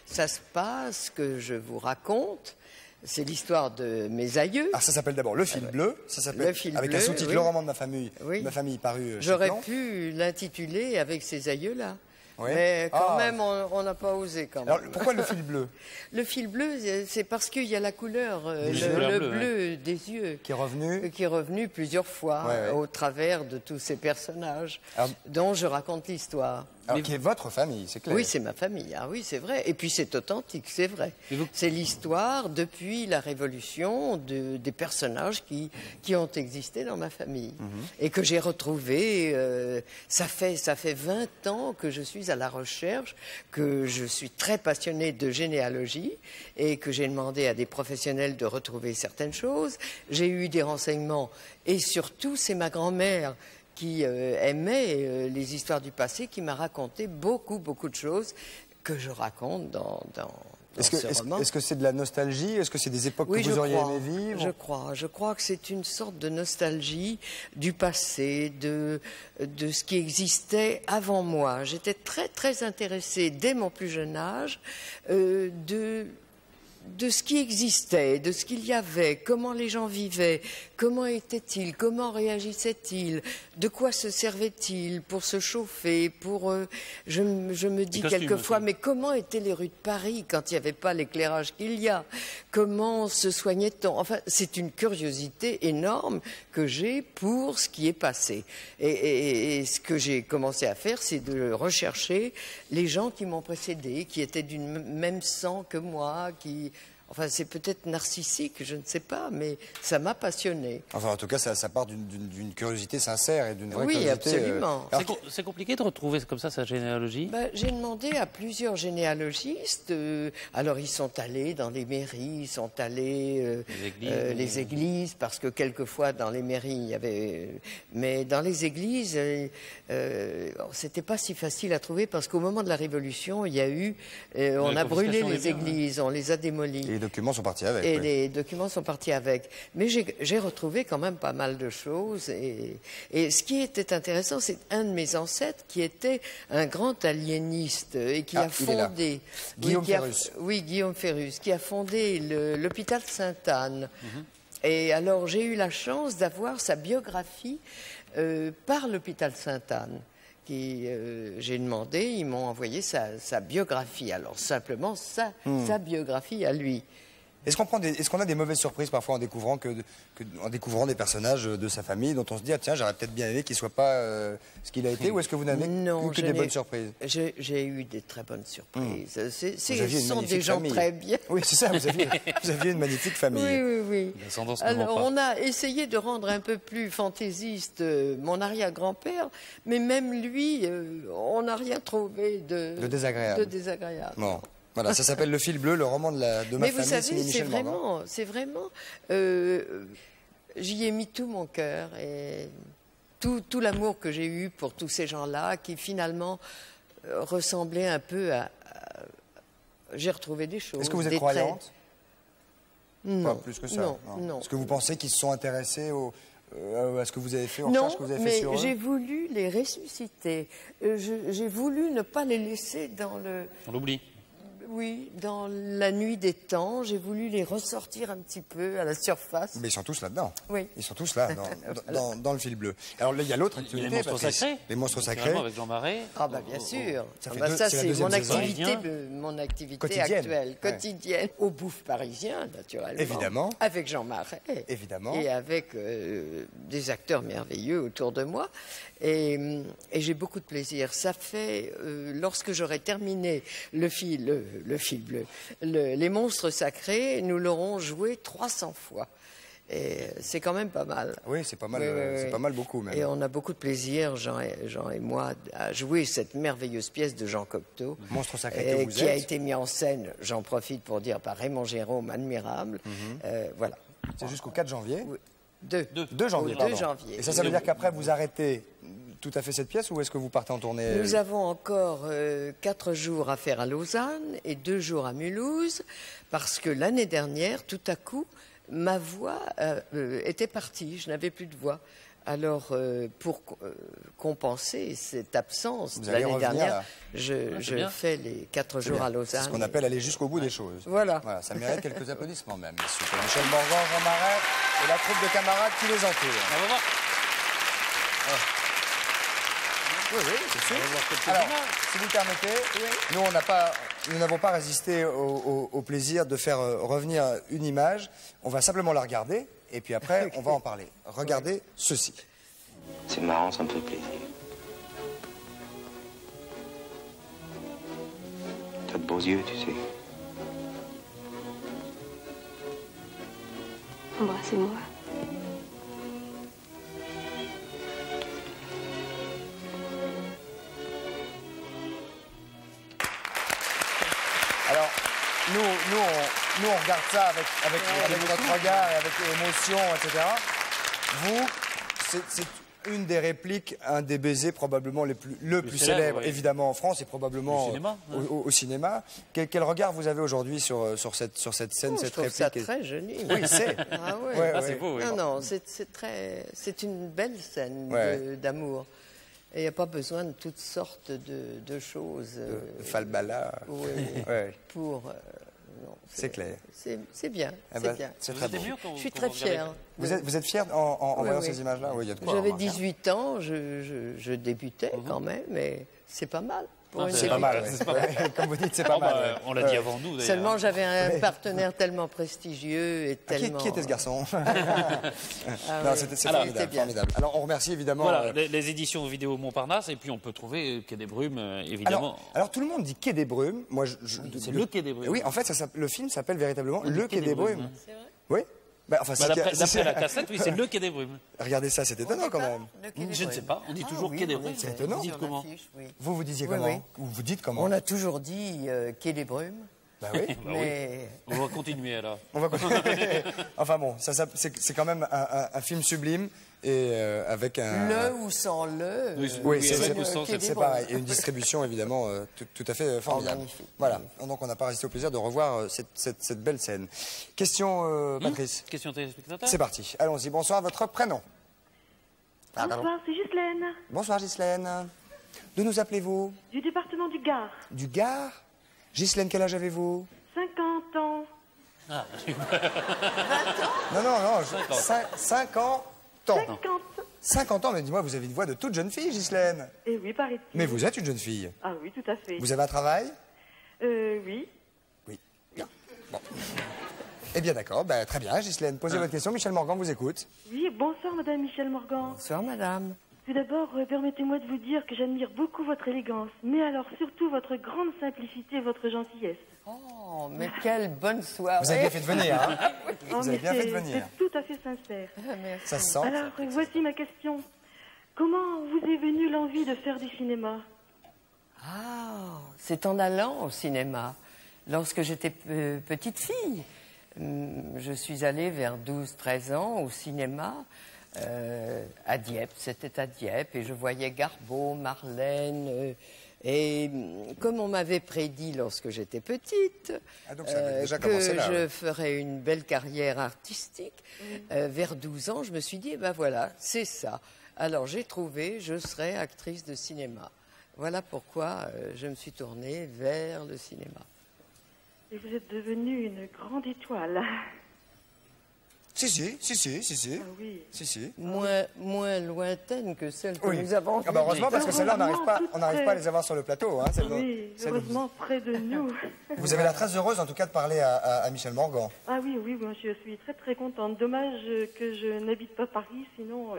S2: ça se passe, que je vous raconte, c'est l'histoire de mes aïeux.
S1: Ah, ça s'appelle d'abord Le Fil Bleu. Ça s'appelle
S2: Le Fil
S1: avec
S2: Bleu,
S1: un sous-titre
S2: oui.
S1: Le roman de ma famille.
S2: Oui.
S1: Ma famille paru chez
S2: J'aurais
S1: Plon.
S2: pu l'intituler avec ces aïeux-là.
S1: Oui.
S2: Mais quand
S1: Ah.
S2: même, on n'a pas osé quand même.
S1: Alors, pourquoi Le Fil Bleu
S2: Le fil bleu, c'est parce qu'il y a la couleur,
S3: couleurs
S2: le
S3: bleues,
S2: bleu des yeux.
S1: qui est revenu?
S2: Qui est revenu plusieurs fois
S1: Ouais, ouais.
S2: au travers de tous ces personnages
S1: Alors-
S2: dont je raconte l'histoire.
S1: Alors, qui est votre famille, c'est clair.
S2: Oui, c'est ma famille. Ah oui, c'est vrai. Et puis c'est authentique, c'est vrai.
S3: Et vous-
S2: C'est l'histoire depuis la Révolution des personnages qui ont existé dans ma famille et que j'ai retrouvés. Ça fait 20 ans que je suis à la recherche, que je suis très passionnée de généalogie et que j'ai demandé à des professionnels de retrouver certaines choses. J'ai eu des renseignements et surtout c'est ma grand-mère qui aimait les histoires du passé, qui m'a raconté beaucoup de choses que je raconte dans
S1: Est-ce
S2: ce roman.
S1: que c'est de la nostalgie? Est-ce que c'est des époques que vous auriez aimé vivre?
S2: Je crois que c'est une sorte de nostalgie du passé, de ce qui existait avant moi. J'étais très, très intéressée, dès mon plus jeune âge, de ce qui existait, de ce qu'il y avait, comment les gens vivaient, comment étaient-ils, comment réagissaient-ils, de quoi se servaient-ils pour se chauffer, je me dis quelquefois, mais comment étaient les rues de Paris quand il n'y avait pas l'éclairage qu'il y a? Comment se soignait-on? Enfin, c'est une curiosité énorme que j'ai pour ce qui est passé. Et ce que j'ai commencé à faire, c'est de rechercher les gens qui m'ont précédé, qui étaient du même sang que moi, Enfin, c'est peut-être narcissique, je ne sais pas, mais ça m'a passionnée.
S1: Enfin, en tout cas, ça part d'une curiosité sincère et d'une vraie
S2: curiosité.
S1: Oui,
S2: absolument.
S3: C'est compliqué de retrouver comme ça sa généalogie?
S2: J'ai demandé à plusieurs généalogistes. Alors, ils sont allés dans les mairies, ils sont allés les églises, parce que quelquefois, dans les mairies, il y avait... Mais dans les églises, c'était pas si facile à trouver, parce qu'au moment de la Révolution, il y a eu... on a brûlé les églises, on les a démolies.
S1: Et les documents sont partis avec.
S2: Et les documents sont partis avec. Mais j'ai retrouvé quand même pas mal de choses. Et ce qui était intéressant, c'est un de mes ancêtres qui était un grand aliéniste et qui a fondé...
S1: Guillaume Ferrus.
S2: Oui, Guillaume Ferrus, qui a fondé l'hôpital Sainte-Anne. Et alors, j'ai eu la chance d'avoir sa biographie par l'hôpital Sainte-Anne. J'ai demandé, ils m'ont envoyé sa biographie. Alors simplement sa biographie à lui.
S1: Est-ce qu'on a des mauvaises surprises parfois en découvrant des personnages de sa famille dont on se dit tiens, j'aurais peut-être bien aimé qu'il ne soit pas ce qu'il a été, ou est-ce que vous n'avez que des bonnes surprises?
S2: J'ai eu des très bonnes surprises. Ce sont des gens très bien.
S1: Oui, c'est ça, vous aviez une magnifique famille.
S2: Oui. Alors on a essayé de rendre un peu plus fantaisiste mon arrière-grand-père, mais même lui, on n'a rien trouvé de désagréable.
S1: Bon. Voilà, ça s'appelle Le Fil Bleu, le roman de ma famille.
S2: Mais vous savez, c'est vraiment, j'y ai mis tout mon cœur et tout l'amour que j'ai eu pour tous ces gens-là, qui finalement ressemblaient un peu à j'ai retrouvé des choses.
S1: Est-ce que vous êtes croyante?
S2: Non.
S1: Pas plus que ça.
S2: Non.
S1: Est-ce que vous pensez qu'ils se sont intéressés à ce que vous avez fait, aux recherches que vous avez fait sur eux?
S2: Non, mais j'ai voulu les ressusciter. J'ai voulu ne pas les laisser dans
S3: l'oubli.
S2: Oui, dans la nuit des temps, j'ai voulu les ressortir un petit peu à la surface.
S1: Mais ils sont tous là-dedans.
S2: Oui.
S1: Ils sont tous là, dans le fil bleu. Alors là, il y a l'autre activité.
S3: Les monstres sacrés.
S1: Les monstres sacrés.
S3: Avec Jean Marais.
S2: Ah bah bien sûr.
S1: Ça
S2: c'est mon activité
S1: quotidienne.
S2: Actuelle, quotidienne. Au Bouffe parisien, naturellement.
S1: Évidemment.
S2: Avec Jean Marais.
S1: Évidemment.
S2: Et avec des acteurs merveilleux autour de moi. Et j'ai beaucoup de plaisir. Ça fait, lorsque j'aurai terminé le fil bleu, les monstres sacrés, nous l'aurons joué 300 fois. Et c'est quand même pas mal.
S1: Oui, c'est pas mal, c'est pas mal beaucoup même.
S2: Et on a beaucoup de plaisir, Jean et moi, à jouer cette merveilleuse pièce de Jean Cocteau.
S1: Monstre sacré que vous
S2: qui a été mis en scène, j'en profite pour dire, par Raymond Jérôme, admirable. Voilà.
S1: C'est jusqu'au 4 janvier.
S2: 2
S1: janvier.
S2: 2 janvier.
S1: Et ça veut dire qu'après, vous arrêtez tout à fait cette pièce, ou est-ce que vous partez en tournée?
S2: Nous avons encore 4 jours à faire à Lausanne et 2 jours à Mulhouse, parce que l'année dernière, tout à coup, ma voix était partie, je n'avais plus de voix. Alors, pour compenser cette absence de l'année dernière, je fais les 4 jours à Lausanne.
S1: C'est ce qu'on appelle aller jusqu'au bout des choses.
S2: Voilà.
S1: Ça mérite quelques applaudissements même, messieurs. Pour Michel Morgan, Jean Marais et la troupe de camarades qui les entourent.
S3: On va voir.
S1: Oui, c'est sûr. Alors, si vous le permettez, nous, nous n'avons pas résisté au plaisir de faire revenir une image. On va simplement la regarder, et puis après, on va en parler. Regardez ceci.
S6: C'est marrant, ça me fait plaisir. T'as de beaux yeux, tu sais.
S7: Embrassez-moi.
S1: Alors, nous, on regarde ça avec notre regard et avec l'émotion, etc. Vous, une des répliques, un des baisers probablement le plus célèbre,
S3: oui.
S1: évidemment en France et probablement
S3: Au cinéma, hein.
S1: au cinéma. Quel regard vous avez aujourd'hui sur cette scène,
S2: Oh, je
S1: cette
S2: trouve ça
S1: réplique?
S2: très joli.
S1: Oui, c'est.
S2: Ah ouais.
S1: Ouais,
S3: Ah,
S1: ouais.
S3: c'est beau, oui.
S2: Non, c'est une belle scène
S1: Ouais.
S2: d'amour. Et il n'y a pas besoin de toutes sortes de choses.
S1: Falbala.
S2: Oui,
S1: Ouais,
S2: pour. Non,
S1: c'est clair.
S2: C'est bien.
S1: Eh
S2: c'est
S1: ben,
S2: bien.
S1: c'est
S3: Vous
S1: très
S3: étiez
S1: beau.
S3: mieux quand
S2: Je suis
S3: quand
S2: très
S3: vous regardez.
S2: fière.
S1: Vous êtes fier en
S2: Oui,
S1: voyant
S2: oui.
S1: ces images-là? Oui, il y a de quoi.
S2: J'avais
S1: remarquer.
S2: 18 ans, je débutais quand même, mais c'est pas mal. Pour
S3: Non,
S2: une
S3: c'est
S1: C'est pas mal,
S2: débutante.
S1: ouais.
S3: C'est pas mal.
S1: Ouais, comme vous dites, c'est pas
S3: Oh, bah,
S1: mal. ouais.
S3: on l'a dit avant nous, d'ailleurs.
S2: Seulement, j'avais un partenaire tellement prestigieux et
S1: Ah,
S2: tellement.
S1: qui était ce garçon?
S2: Ah
S1: Non,
S2: ouais.
S1: c'est
S2: Alors,
S1: formidable,
S2: c'était bien.
S1: formidable. Alors, on remercie évidemment.
S3: Voilà, les éditions vidéo Montparnasse, et puis on peut trouver Quai des Brumes, évidemment.
S1: Alors, tout le monde dit Quai des Brumes. Moi,
S3: c'est le Quai des Brumes.
S1: Oui, en fait, le film s'appelle véritablement Le Quai des Brumes.
S2: C'est vrai.
S1: Oui. Bah, enfin,
S3: Bah,
S1: c'est-
S3: D'après la cassette, oui, c'est le Quai des Brumes.
S1: Regardez ça, c'est étonnant quand même.
S2: Le Quai des
S3: Je ne
S2: Brumes.
S3: sais pas, on dit
S2: Ah
S3: toujours
S2: oui,
S3: Quai des
S2: oui,
S3: Brumes.
S1: c'est
S2: oui,
S1: étonnant.
S2: sur
S3: Vous dites comment
S2: l'affiche, oui.
S1: Vous disiez
S2: Oui,
S1: comment?
S2: oui.
S1: Ou vous dites comment?
S2: On a toujours dit Quai des Brumes,
S1: Bah oui.
S2: mais
S3: On va continuer alors.
S1: On va continuer. Enfin bon, c'est quand même un film sublime et avec un.
S2: le ou sans le.
S1: Oui,
S3: c'est
S1: c'est
S3: avec ou sans,
S2: Quai des
S1: c'est
S2: Brumes.
S1: pareil. Et une distribution évidemment tout à fait formidable.
S2: magnifique.
S1: Voilà. Donc on n'a pas résisté au plaisir de revoir cette belle scène. Question, Patrice.
S3: Question téléspectateur.
S1: C'est parti. Allons-y. Bonsoir. Votre prénom.
S7: Bonsoir, c'est Ghislaine,
S1: Bonsoir, Ghislaine. D'où nous appelez-vous?
S7: du département du Gard.
S1: Du Gard. Ghislaine, quel âge avez-vous?
S7: 50 ans.
S1: Non. 50 ans.
S7: 50.
S1: 50 ans, mais dis-moi, vous avez une voix de toute jeune fille, Ghislaine.
S7: Et oui, paraît-il.
S1: Mais vous êtes une jeune fille.
S7: Ah oui, tout à fait.
S1: Vous avez un travail?
S7: Oui.
S1: Oui. Bien. Bon. Eh bien, d'accord. Ben, très bien, Ghislaine. Posez votre question. Michel Morgan vous écoute.
S7: Oui, bonsoir, Madame Michel Morgan.
S2: Bonsoir, madame.
S7: Tout d'abord, permettez-moi de vous dire que j'admire beaucoup votre élégance, mais alors surtout votre grande simplicité et votre gentillesse.
S2: Oh, mais quelle bonne soirée.
S1: Vous avez bien fait de venir, hein?
S7: Oh,
S1: Vous avez
S7: mais
S1: bien fait de venir.
S7: c'est tout à fait sincère.
S2: Merci.
S1: Ça se sent.
S7: Alors, voici ma question. Comment vous est venue l'envie de faire du cinéma?
S2: Ah, c'est en allant au cinéma. Lorsque j'étais petite fille, je suis allée vers 12-13 ans au cinéma à Dieppe. C'était à Dieppe et je voyais Garbeau, Marlène. Et comme on m'avait prédit lorsque j'étais petite
S1: Ah, donc ça avait déjà commencé là,
S2: que je
S1: ouais.
S2: ferais une belle carrière artistique, vers 12 ans, je me suis dit, eh ben voilà, c'est ça. Alors j'ai trouvé, je serai actrice de cinéma. Voilà pourquoi je me suis tournée vers le cinéma.
S7: Et vous êtes devenue une grande étoile.
S1: Si.
S7: Ah oui.
S1: Si.
S2: Moins lointaine que celle que
S1: Oui.
S2: nous avons
S1: Ah bah heureusement, parce que celle-là, on n'arrive pas,
S7: Heureusement,
S1: à les avoir sur le plateau. Hein,
S7: Oui, heureusement près de nous.
S1: Vous avez l'air très heureuse, en tout cas, de parler à Michel Morgan.
S7: Ah oui, moi je suis très très contente. Dommage que je n'habite pas Paris, sinon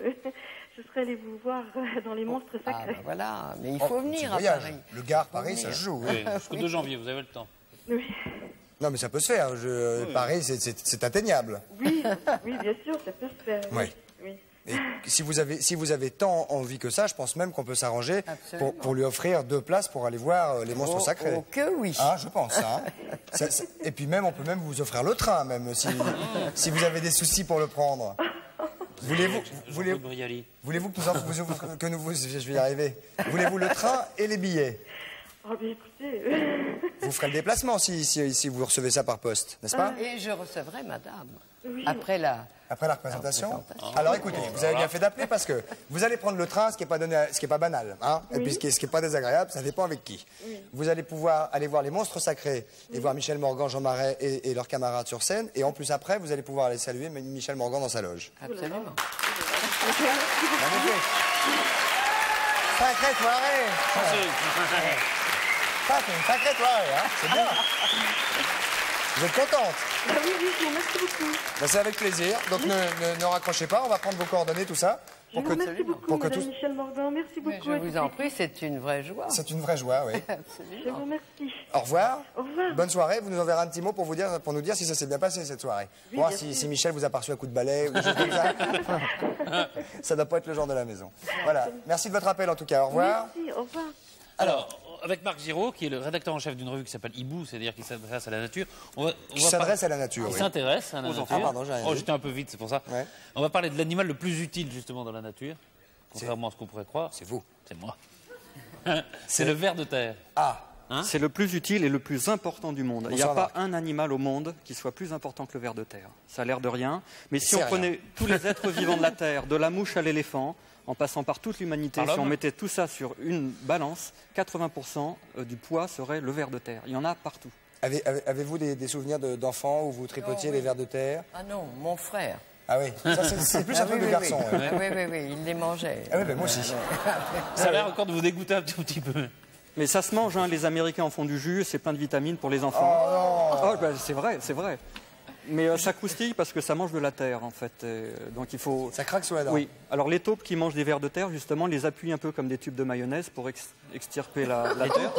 S7: je serais allée vous voir dans les monstres
S2: Ah
S7: sacrés.
S2: ben voilà, mais il
S1: Oh,
S2: faut
S1: petit
S2: venir à
S1: voyage.
S2: Paris.
S1: Le Gard, Paris, ça se joue.
S3: Oui, jusqu'au 2 janvier, vous avez le temps.
S7: Oui.
S1: Non, mais ça peut se faire. Paris, c'est atteignable.
S7: Oui, bien sûr, ça peut se faire.
S1: Oui.
S7: Oui.
S1: Et si vous avez tant envie que ça, je pense même qu'on peut s'arranger
S2: Absolument.
S1: pour lui offrir 2 places pour aller voir les monstres sacrés.
S2: Oh, que oui.
S1: Ah, je pense. Hein. Et puis même, on peut même vous offrir le train, même si vous avez des soucis pour le prendre. Voulez-vous
S3: Jean-Claude Brialy.
S1: que nous je vais y arriver. Voulez-vous le train et les billets?
S7: Oh, bien écoutez,
S1: Vous ferez le déplacement si vous recevez ça par poste, n'est-ce pas?
S2: Et je recevrai madame.
S7: Oui.
S2: Après la...
S1: Après la représentation. Alors écoutez, vous avez bien fait d'appeler parce que vous allez prendre le train, ce qui est pas banal, hein. Et puis ce qui est pas désagréable, ça dépend avec qui. Vous allez pouvoir aller voir les monstres sacrés et voir Michel Morgan, Jean Marais et leurs camarades sur scène. Et en plus après, vous allez pouvoir aller saluer Michel Morgan dans sa loge.
S2: Absolument.
S1: Magnifique. Sacrée soirée. Ça, c'est une sacrée soirée, hein. C'est bien. Vous êtes contente?
S7: ah oui, je vous remercie beaucoup.
S1: Ben, c'est avec plaisir. Donc ne raccrochez pas, on va prendre vos coordonnées, tout ça.
S7: Je vous remercie beaucoup,
S1: pour que
S7: Madame
S1: tous-
S7: Michel Morgan. Merci
S2: Mais
S7: beaucoup.
S2: je vous en prie, c'est une vraie joie.
S1: C'est une vraie joie, oui.
S7: Je
S2: Absolument.
S7: vous remercie.
S1: Au revoir.
S7: Au revoir.
S1: Bonne soirée. Vous nous enverrez un petit mot pour nous dire si ça s'est bien passé cette soirée.
S7: Oui,
S1: Voir
S7: bien
S1: si
S7: sûr.
S1: Michel vous a perçu à coup de balai ou des choses comme ça. Ça doit pas être le genre de la maison. Voilà. Merci de votre appel en tout cas. Au revoir.
S7: Merci, au revoir.
S3: Alors, avec Marc Giraud, qui est le rédacteur en chef d'une revue qui s'appelle Hibou, c'est-à-dire qui s'intéresse à la nature,
S1: Qui s'adresse à la nature.
S3: Qui
S1: Oui.
S3: s'intéresse à la nature.
S1: Ah, pardon, j'ai rien dit.
S3: J'étais un peu vite, c'est pour ça.
S1: Ouais.
S3: On va parler de l'animal le plus utile, justement, dans la nature. contrairement à ce qu'on pourrait croire.
S1: C'est vous.
S3: C'est moi. C'est le ver de terre.
S1: Ah,
S8: C'est le plus utile et le plus important du monde. Il n'y a
S1: Bonsoir,
S8: pas
S1: Marc.
S8: un animal au monde qui soit plus important que le ver de terre. Ça a l'air de rien, mais si
S1: C'est
S8: on
S1: rien.
S8: prenait tous les êtres vivants de la Terre, de la mouche à l'éléphant, en passant par toute l'humanité,
S3: Par
S8: si on
S3: l'homme.
S8: mettait tout ça sur une balance, 80% du poids serait le ver de terre. Il y en a partout.
S1: Avez-vous des souvenirs d'enfants où vous tripotiez les vers de terre?
S2: Ah non, mon frère.
S1: Ah oui, ça c'est plus un truc de garçon.
S2: Oui.
S1: ouais.
S2: Oui, il les mangeait.
S1: Ah oui, ben moi aussi.
S3: Ça a l'air encore de vous dégoûter un tout petit peu.
S8: Mais ça se mange, hein, les Américains en font du jus, c'est plein de vitamines pour les enfants. Oh, ben, c'est vrai, c'est vrai. Mais ça croustille parce que ça mange de la terre, en fait. Donc il faut...
S1: Ça craque sous la dent.
S8: Oui. Alors les taupes qui mangent des vers de terre, justement, les appuient un peu comme des tubes de mayonnaise pour extirper la terre.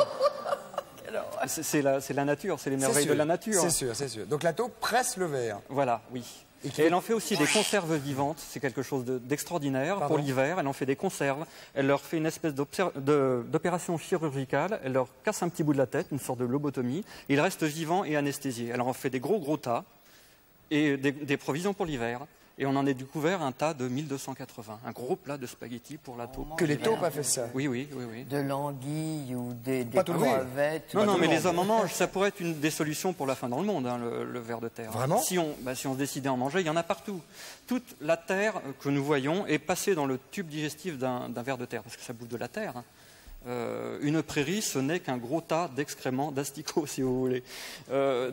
S8: C'est la nature, c'est les merveilles de la nature.
S1: C'est sûr, c'est sûr. Donc la taupe presse le verre.
S8: Voilà, oui.
S1: Et
S8: Et elle en fait aussi des conserves vivantes, c'est quelque chose d'extraordinaire pour l'hiver. Elle en fait des conserves, elle leur fait une espèce d'opération chirurgicale, elle leur casse un petit bout de la tête, une sorte de lobotomie, et ils restent vivants et anesthésiés. Elle en fait des gros tas et des provisions pour l'hiver. Et on en a découvert un tas de 1280, un gros plat de spaghettis pour la taupe.
S1: Que les taupes a fait ça.
S8: Oui.
S2: De l'anguille ou des
S1: Pas tout le monde.
S2: crevettes.
S8: Non,
S1: tout
S8: mais
S1: le
S8: les
S1: monde.
S8: hommes en mangent. Ça pourrait être une des solutions pour la faim dans le monde, hein, le ver de terre.
S1: Vraiment
S8: si on se décidait à en manger, il y en a partout. Toute la terre que nous voyons est passée dans le tube digestif d'un ver de terre, parce que ça bouffe de la terre. Hein. Une prairie, ce n'est qu'un gros tas d'excréments, d'asticots, si vous voulez.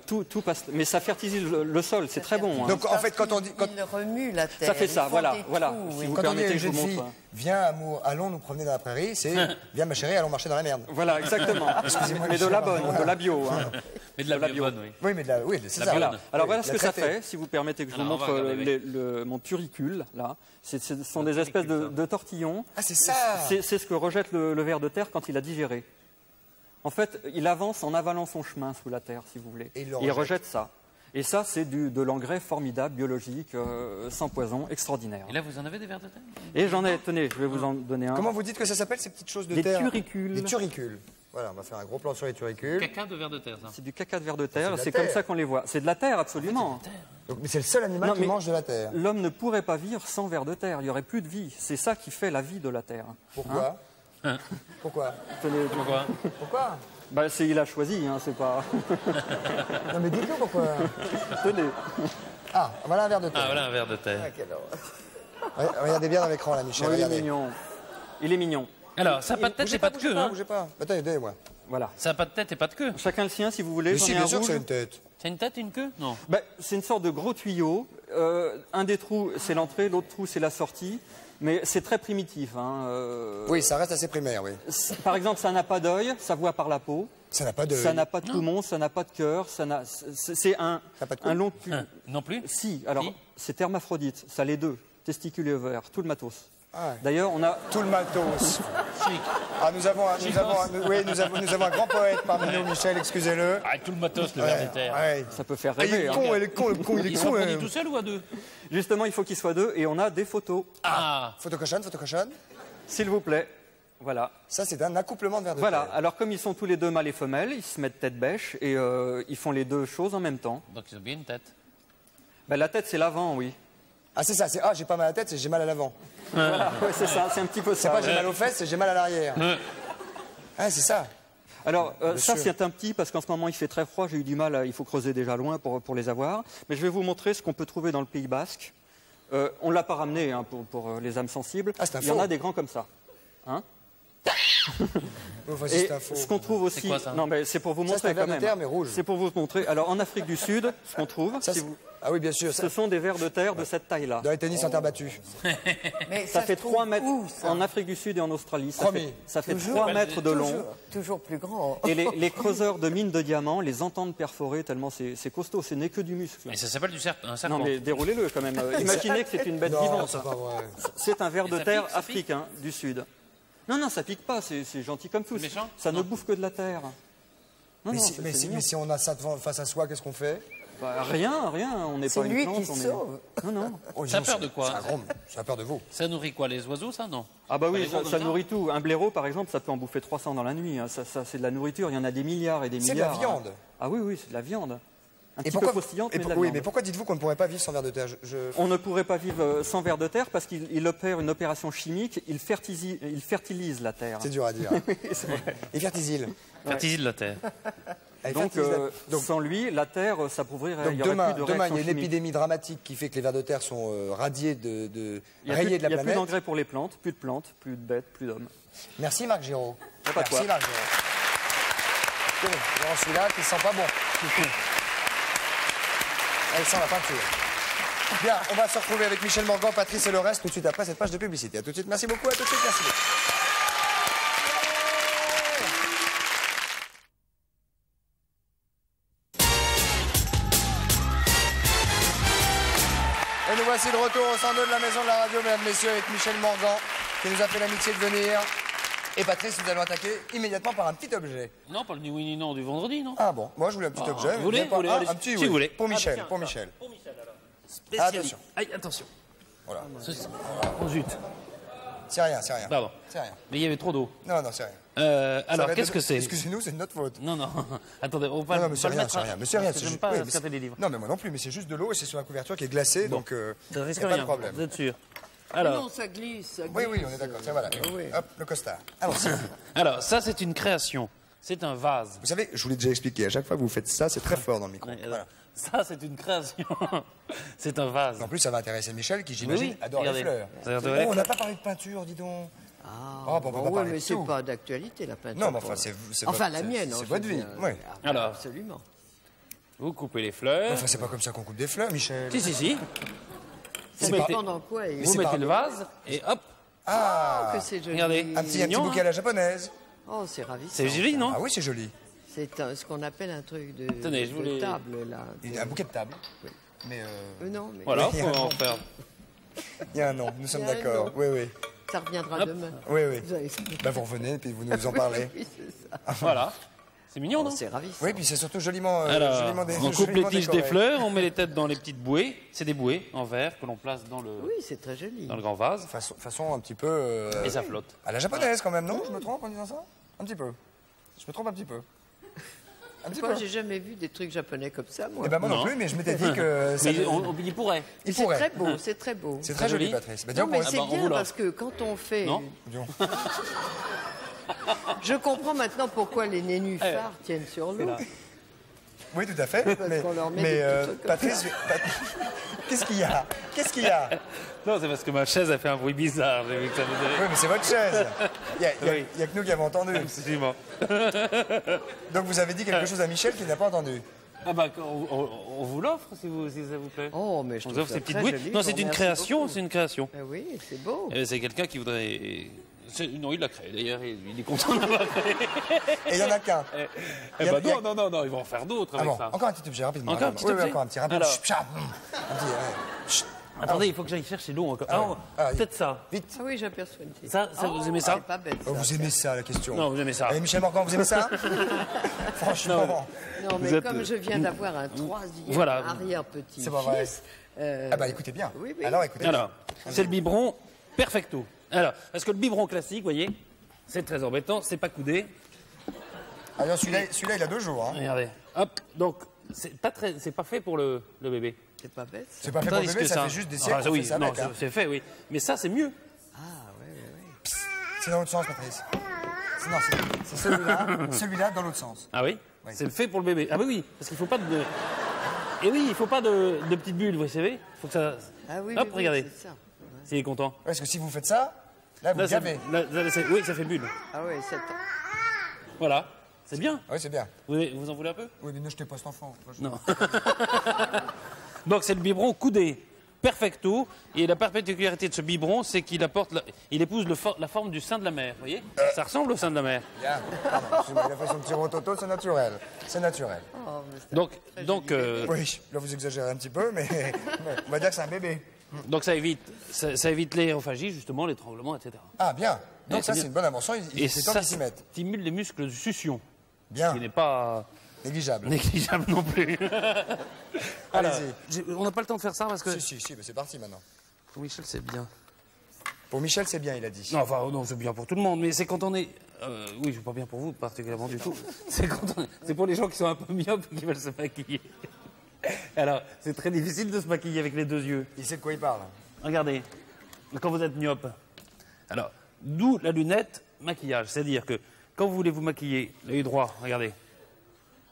S8: Tout passe, mais ça fertilise le sol, c'est très bon. Hein.
S1: Donc en fait, quand on dit...
S2: Il remue la terre.
S8: Ça fait
S2: ils
S8: ça,
S2: font
S8: voilà,
S2: des
S8: voilà.
S2: trous,
S8: Si
S2: oui.
S8: vous
S1: Quand on dit à
S8: permettez
S1: une
S8: que je
S1: jeune
S8: vous
S1: fille,
S8: montre.
S1: viens amour, allons nous promener dans la prairie, c'est viens ma chérie, allons marcher dans la merde.
S8: Voilà, exactement.
S1: Excusez-moi,
S8: Mais de la bonne, de la bio. Hein.
S3: Mais de la
S8: De la
S3: bio,
S8: bio.
S3: bonne, oui.
S1: Oui, mais oui, c'est
S3: La
S1: ça.
S3: viande.
S8: Voilà. Alors voilà ce
S1: La
S8: que ça
S1: traité.
S8: fait, si vous permettez que je vous
S3: Alors, on va
S8: montre
S3: regarder,
S8: mon turicule, là. Ce sont des espèces de tortillons.
S1: Ah, c'est ça.
S8: C'est ce que rejette le ver de terre quand il a digéré. En fait, il avance en avalant son chemin sous la terre, si vous voulez.
S1: Et il le
S8: il
S1: rejette.
S8: rejette ça. Et ça, c'est de l'engrais formidable, biologique, sans poison, extraordinaire.
S3: Et là, vous en avez des vers de terre?
S8: Et j'en ai, tenez, je vais vous en donner un.
S1: Comment vous dites que ça s'appelle ces petites choses de
S8: Des
S1: terre?
S8: turicules.
S1: Des turicules. Voilà, on va faire un gros plan sur les turicules.
S3: Caca de vers de terre, ça.
S8: C'est du caca de ver de terre,
S1: de la
S8: c'est comme
S1: terre.
S8: ça qu'on les voit. C'est de la terre, absolument.
S1: Donc, mais c'est le seul animal
S8: Non,
S1: qui
S8: mais-
S1: mange de la terre.
S8: L'homme ne pourrait pas vivre sans ver de terre, il n'y aurait plus de vie. C'est ça qui fait la vie de la terre.
S1: Pourquoi Pourquoi
S8: Tenez,
S3: Pourquoi?
S1: Pourquoi
S8: bah, il a choisi, hein, c'est pas...
S1: Non, mais dites-nous pourquoi.
S8: Tenez.
S1: Ah, voilà un verre de
S3: Ah,
S1: terre.
S3: voilà un ver de terre.
S1: Regardez bien dans l'écran, là, Michel.
S8: Oh, il est
S1: regardez.
S8: mignon. Il est mignon.
S3: Alors, ça n'a pas de tête
S1: Bougez
S3: et pas de
S1: bougez
S3: queue, hein?
S1: Bougez pas. Attendez, aidez-moi.
S8: Voilà.
S3: Ça n'a pas de tête et pas de queue.
S8: Chacun le sien, si vous voulez.
S1: Mais
S8: J'en
S1: si,
S8: ai
S1: bien
S8: un
S1: sûr que
S8: rouge.
S1: c'est une tête.
S3: C'est une tête et une queue? Non.
S8: Bah, c'est une sorte de gros tuyau. Un des trous, c'est l'entrée, l'autre trou, c'est la sortie. Mais c'est très primitif. Hein.
S1: Oui, ça reste assez primaire, oui.
S8: Par exemple, ça n'a pas d'œil, ça voit par la peau.
S1: Ça n'a pas de...
S8: Ça n'a pas de poumon, ça n'a pas de cœur. C'est un
S1: n'a pas de cou.
S8: un long tube.
S3: Non plus?
S8: Si, alors,
S3: Si.
S8: c'est hermaphrodite. Ça a les deux. Testicules et ovaires, tout le matos.
S1: Ah ouais.
S8: D'ailleurs, on a...
S1: Tout le matos.
S3: Chic.
S1: Ah, nous avons un grand poète parmi nous, Michel, excusez-le.
S3: Ah, tout le matos, le ver de terre.
S1: Ouais.
S8: Ça peut faire
S1: Ah, il
S8: rêver.
S1: est
S8: hein.
S1: con, il est con, le con, il est
S3: Il se
S1: con.
S3: reproduit tout seul ou à deux?
S8: Justement, il faut qu'ils soient deux et on a des photos.
S3: Ah,
S1: Photo cochonne, photo cochonne.
S8: S'il vous plaît. Voilà.
S1: Ça, c'est un accouplement de verre de
S8: Voilà.
S1: terre.
S8: Alors, comme ils sont tous les deux mâles et femelles, ils se mettent tête bêche et ils font les deux choses en même temps.
S3: donc ils ont bien une tête.
S8: Ben, la tête, c'est l'avant, oui.
S1: Ah, c'est ça, c'est j'ai pas mal à la tête, c'est j'ai mal à l'avant.
S8: Voilà, ouais, c'est ça, c'est un petit peu
S1: C'est
S8: ça.
S1: pas j'ai mal aux fesses, c'est j'ai mal à l'arrière. Ah, c'est ça.
S8: Alors, ça,
S1: Monsieur.
S8: c'est un petit, parce qu'en ce moment, il fait très froid, j'ai eu du mal, il faut creuser déjà loin pour les avoir. Mais je vais vous montrer ce qu'on peut trouver dans le Pays Basque. On ne l'a pas ramené hein, pour les âmes sensibles.
S1: Ah, c'est un
S8: Il y en
S1: faux.
S8: a des grands comme ça. Hein
S1: Oh, voici,
S8: Et
S1: c'est un faux.
S8: ce qu'on trouve aussi,
S3: quoi, ça
S8: non mais c'est pour vous
S1: Ça, c'est un
S8: montrer
S1: ver
S8: quand
S1: de
S8: même.
S1: terre, mais rouge.
S8: C'est pour vous montrer. Alors en Afrique du Sud, ce qu'on trouve,
S1: Ça,
S8: si
S1: c'est-
S8: vous-
S1: Ah oui, bien sûr.
S8: ce sont des vers de terre de cette taille-là.
S1: Dans les tennis en terre battue.
S2: Mais
S8: Ça fait
S2: se trouve
S8: 3 mètres
S2: où, ça
S8: en Afrique du Sud et en Australie.
S1: Promis.
S8: Ça fait
S2: Toujours.
S8: 3 mètres de long.
S2: Toujours plus grand.
S8: Et les creuseurs de mines de diamants les entendent perforer tellement c'est costaud, ce n'est que du muscle.
S3: Et ça s'appelle un serpent.
S8: Non mais déroulez-le quand même. Imaginez que c'est une bête
S1: Non,
S8: vivante.
S1: c'est pas vrai.
S8: C'est un ver
S3: Et
S8: de
S3: ça
S8: terre
S3: pique, ça pique
S8: africain du Sud. Non, non, ça pique pas, c'est gentil comme tout.
S3: Méchant
S8: Ça ne
S3: Non.
S8: bouffe que de la terre. Non,
S1: Mais,
S8: non,
S1: si,
S8: c'est
S1: mais, si,
S8: mignon.
S1: mais si on a ça face à soi, qu'est-ce qu'on fait?
S8: Bah, rien, on n'est
S2: C'est
S8: pas une
S2: lui
S8: plante.
S2: qui
S8: on est-
S2: sauve.
S8: Non, non.
S1: Oh,
S3: Ça a
S1: dis
S3: peur
S1: donc,
S3: de quoi
S1: c'est un grand- Ça a peur de vous.
S3: Ça nourrit quoi? Les oiseaux, ça? Non.
S8: Ah bah
S3: Pas
S8: oui,
S3: les gros
S8: ça
S3: comme ça
S8: nourrit tout. Un blaireau, par exemple, ça peut en bouffer 300 dans la nuit. Hein. Ça, c'est de la nourriture. Il y en a des milliards et des
S1: C'est de la
S8: milliards.
S1: viande.
S8: Ah oui, oui, c'est de la viande. un petit peu croustillante, mais de la
S1: Oui,
S8: viande.
S1: mais pourquoi dites-vous qu'on ne pourrait pas vivre sans ver de terre?
S8: On ne pourrait pas vivre sans ver de terre parce qu'il opère une opération chimique, il fertilise la terre.
S1: C'est dur à dire.
S8: C'est vrai.
S1: Et fertisile.
S3: Fertilise la terre.
S8: Donc, sans lui, la terre s'appauvrirait.
S1: Donc
S8: Il y aurait
S1: demain,
S8: plus de
S1: il y a
S8: réaction
S1: une
S8: chimique.
S1: épidémie dramatique qui fait que les vers de terre sont radiés
S8: Il
S1: rayés de la
S8: n'y a plus
S1: planète.
S8: d'engrais pour les plantes, plus de bêtes, plus d'hommes.
S1: Merci Marc Giraud.
S8: Pas de
S1: Merci
S8: quoi.
S1: Marc Giraud. Tenez, j'en suis là qui sent pas bon. Elle sent la peinture. Bien, on va se retrouver avec Michel Morgan, Patrice et le reste tout de suite après cette page de publicité. À tout de suite, merci beaucoup, à tout de suite, merci beaucoup. Et nous voici de retour au 102 de la maison de la radio, mesdames, messieurs, avec Michel Morgan, qui nous a fait l'amitié de venir. Et Patrice, nous allons attaquer immédiatement par un petit objet.
S3: Non, pas le ni oui ni non du vendredi, non?
S1: Ah bon, moi je voulais un petit objet.
S3: vous voulez,
S1: mais pas-
S3: allez,
S1: un petit,
S3: si
S1: oui.
S3: vous voulez.
S1: Pour Michel,
S3: tiens,
S1: pour
S3: ça.
S1: Michel.
S3: Pour Michel, alors.
S1: Attention.
S3: Aïe, attention.
S1: Voilà.
S3: Oh zut.
S1: C'est rien, c'est rien.
S3: Pardon.
S1: C'est rien.
S3: Mais il y avait trop d'eau.
S1: Non, non, c'est rien.
S3: Alors,
S1: Ça va
S3: qu'est-ce
S1: être-
S3: que c'est?
S1: Excusez-nous, c'est de notre faute.
S3: Non, non. Attendez, on va
S1: Non, non, mais
S3: pas
S1: c'est
S3: le
S1: rien,
S3: mettre
S1: c'est
S3: à-
S1: rien. Mais c'est rien,
S3: parce que
S1: c'est
S3: j'aime
S1: juste.
S3: pas
S1: oui, mais
S3: scatter les livres.
S1: Non, mais moi non plus, mais c'est juste de l'eau et c'est sur la couverture qui est glacée, donc
S3: Ça
S1: y
S3: risque
S1: a pas de
S3: rien,
S1: problème.
S3: vous êtes sûr?
S2: Non,
S3: Alors,
S2: ça glisse. Ça
S1: Oui,
S2: glisse.
S1: oui, on est d'accord. Tiens, voilà.
S2: Oui.
S1: Hop, le costard. Alors, si
S3: alors, ça, c'est une création. C'est un vase.
S1: vous savez, je vous l'ai déjà expliqué, à chaque fois que vous faites ça, c'est très fort dans le micro.
S3: Ouais,
S1: Voilà.
S3: Ça, c'est une création. C'est un vase.
S1: En plus, ça va intéresser Michel, qui, j'imagine,
S3: Oui,
S1: adore
S3: regardez.
S1: les fleurs.
S3: Vous adorez
S1: Oh,
S3: les
S1: on n'a
S3: fleurs.
S1: pas parlé de peinture, dis donc.
S2: Ah,
S1: Oh, bon, on peut pas
S2: oui,
S1: parler
S2: mais
S1: de
S2: c'est
S1: tout.
S2: pas d'actualité, la peinture.
S1: Non, mais
S2: pour-
S1: enfin, c'est
S2: Enfin,
S1: votre-
S2: la mienne.
S1: c'est
S2: hein,
S1: votre
S2: je
S1: vie,
S2: veux dire.
S1: oui.
S2: Ah,
S3: Alors.
S2: Absolument.
S3: Vous coupez les fleurs.
S1: Enfin, c'est pas comme ça qu'on coupe des fleurs, Michel.
S3: Si, si, si.
S2: Ça
S3: Vous mettez,
S2: dépend dans quoi.
S3: vous
S1: c'est
S3: mettez
S1: pas-
S3: le vase et hop.
S1: Ah,
S2: Que c'est joli.
S3: Regardez.
S1: un petit
S3: mignon,
S1: bouquet à la japonaise.
S2: Oh, c'est ravissant.
S3: C'est joli, non?
S1: Ah oui, c'est joli.
S2: C'est ce qu'on appelle un truc de,
S3: Tenez, je
S2: de
S3: voulais-
S2: table, là.
S1: Il y a un bouquet de table. Mais
S2: Non, mais
S3: Voilà,
S1: Oui,
S3: on peut en faire.
S1: il y a un nom, nous sommes
S2: Il y a un
S1: d'accord.
S2: nom.
S1: Oui, oui.
S2: ça reviendra
S3: Hop.
S2: demain.
S1: Oui, oui.
S2: Vous avez-
S1: Bah, vous revenez et puis vous nous en parlez.
S2: Oui, c'est ça.
S3: Voilà. C'est mignon, non?
S2: C'est ravissant.
S1: Oui, puis c'est surtout joliment.
S3: Alors,
S1: joliment
S3: on coupe les
S1: joliment
S3: tiges
S1: décoré.
S3: des fleurs, on met les têtes dans les petites bouées. C'est des bouées en verre que l'on place dans le
S2: C'est très joli.
S3: grand vase.
S1: Façon un petit peu.
S3: Et ça flotte.
S1: À la japonaise quand même, non? Je me trompe en disant ça? Un petit peu. Je me trompe un petit peu. Un petit
S2: Moi,
S1: peu.
S2: j'ai jamais vu des trucs japonais comme ça, moi.
S1: Eh ben moi non
S3: Non.
S1: plus, mais je m'étais dit que ça.
S3: Mais il pourrait.
S1: Il
S2: C'est
S1: pourrait.
S2: très beau, c'est très beau.
S1: C'est très joli, Patrice. Bah, dis
S2: Non,
S1: donc,
S2: mais
S1: pour-
S2: c'est
S3: bah, on
S2: bien
S3: vous l'offre.
S2: parce que quand on fait...
S3: Non.
S1: Disons.
S2: Je comprends maintenant pourquoi les nénuphars tiennent sur l'eau.
S1: Oui, tout à fait. Mais,
S2: qu'on leur met
S1: mais,
S2: des petits trucs comme
S1: Patrice, qu'est-ce qu'il y a? Qu'est-ce qu'il y a?
S3: Non, c'est parce que ma chaise a fait un bruit bizarre. J'ai vu que ça faisait.
S1: Oui, mais c'est votre chaise. Il y a
S3: Oui.
S1: que nous qui avons entendu.
S3: Absolument.
S1: Donc vous avez dit quelque chose à Michel qu'il n'a pas entendu.
S3: Ah bah, on vous l'offre si ça vous plaît.
S2: Oh, mais je
S3: On vous
S2: trouve
S3: offre
S2: ça
S3: ces petites
S2: très
S3: bouées.
S2: joli,
S3: Non,
S2: je
S3: c'est
S2: vous
S3: une
S2: remercie
S3: création,
S2: beaucoup.
S3: c'est une création.
S2: Ah oui, c'est beau.
S3: C'est quelqu'un qui voudrait. Non, il l'a créé d'ailleurs, il est content d'avoir créé.
S1: Et il n'y en a qu'un.
S3: Eh
S1: Il y a-
S3: ben
S1: il y a-
S3: non, ils vont en faire d'autres
S1: Ah
S3: avec
S1: bon,
S3: ça.
S1: encore un petit objet rapidement.
S3: Encore un petit
S1: Oui,
S3: objet
S1: oui, encore un petit rapide.
S3: Alors.
S1: Chut, chut, un petit, ouais. Chut.
S3: Attendez, il faut que j'aille chercher l'eau encore. Ah,
S1: ouais. Ah,
S3: peut-être ça.
S1: Vite.
S2: Ah oui, j'aperçois une petite.
S3: Ça, vous aimez ça
S2: C'est pas bête, ça.
S1: Oh, vous aimez ça, la question?
S3: Non, vous aimez ça.
S1: Et Michel Morgan, vous aimez ça? Franchement.
S2: Non, mais
S3: Vous êtes-
S2: comme je viens d'avoir un troisième
S3: Voilà.
S2: arrière-petit-fils...
S1: C'est pas vrai. Ah bah écoutez bien.
S2: Oui, oui.
S1: Alors écoutez.
S3: Alors, c'est le biberon perfecto. Alors, parce que le biberon classique, vous voyez, c'est très embêtant, c'est pas coudé.
S1: Alors celui-là, il a 2 jours. Hein.
S3: Regardez, hop, donc c'est pas fait pour le bébé.
S2: C'est pas bête, ça.
S1: C'est pas fait pour le
S3: Tandis
S1: bébé,
S3: que
S1: ça fait juste des siècles
S3: Ah,
S1: qu'on
S3: oui,
S1: fait ça
S3: non,
S1: avec, hein.
S3: c'est fait, oui. Mais ça, c'est mieux.
S1: C'est dans l'autre sens, Patrice. Non, c'est celui-là dans l'autre sens.
S3: Ah oui,
S1: Oui.
S3: c'est fait pour le bébé. Ah oui, oui, parce qu'il faut pas de... Et oui, il faut pas de petites bulles, vous savez. Il faut que ça...
S2: Ah oui,
S3: Hop,
S2: oui, oui,
S3: regardez,
S2: c'est ça.
S3: s'il est content.
S1: Parce que si vous faites ça, là, vous
S3: Là, ça,
S1: gavez.
S3: oui, ça fait bulle.
S2: Ah oui, c'est...
S3: Voilà, c'est bien.
S1: Oui, c'est bien.
S3: Vous en voulez un peu?
S1: Oui, mais ne jetez pas cet enfant.
S3: Non. Donc c'est le biberon coudé, perfecto. Et la particularité de ce biberon, c'est qu'il il épouse la forme du sein de la mer. Vous voyez? Ça ressemble au sein de la mer.
S1: Bien. Pardon, excusez-moi, il a fait son petit rototo, c'est naturel. C'est naturel.
S2: Oh, mais c'est-
S3: Donc,
S1: Oui, là vous exagérez un petit peu, mais on va dire que c'est un bébé.
S3: donc ça évite l'aérophagie, justement, l'étranglement, etc.
S1: Ah, bien. Donc
S3: c'est
S1: ça,
S3: bien.
S1: c'est une bonne invention. Il
S3: Et
S1: est temps
S3: ça
S1: qu'ils s'y mettent.
S3: stimule les muscles de succion,
S1: Bien.
S3: qui n'est pas
S1: Négligeable.
S3: négligeable non plus. Alors,
S1: Allez-y.
S3: on n'a pas le temps de faire ça parce que...
S1: Si, mais c'est parti maintenant.
S3: Pour Michel, c'est bien.
S1: Pour Michel, c'est bien, il a dit.
S3: Non, enfin, non, c'est bien pour tout le monde, mais c'est quand on est... oui, c'est pas bien pour vous, particulièrement du tout. C'est pour les gens qui sont un peu myopes et qui veulent se maquiller. Alors, c'est très difficile de se maquiller avec les deux yeux.
S1: Il sait de quoi il parle.
S3: Regardez, quand vous êtes myope. Alors, d'où la lunette maquillage. C'est-à-dire que quand vous voulez vous maquiller, l'œil droit, regardez,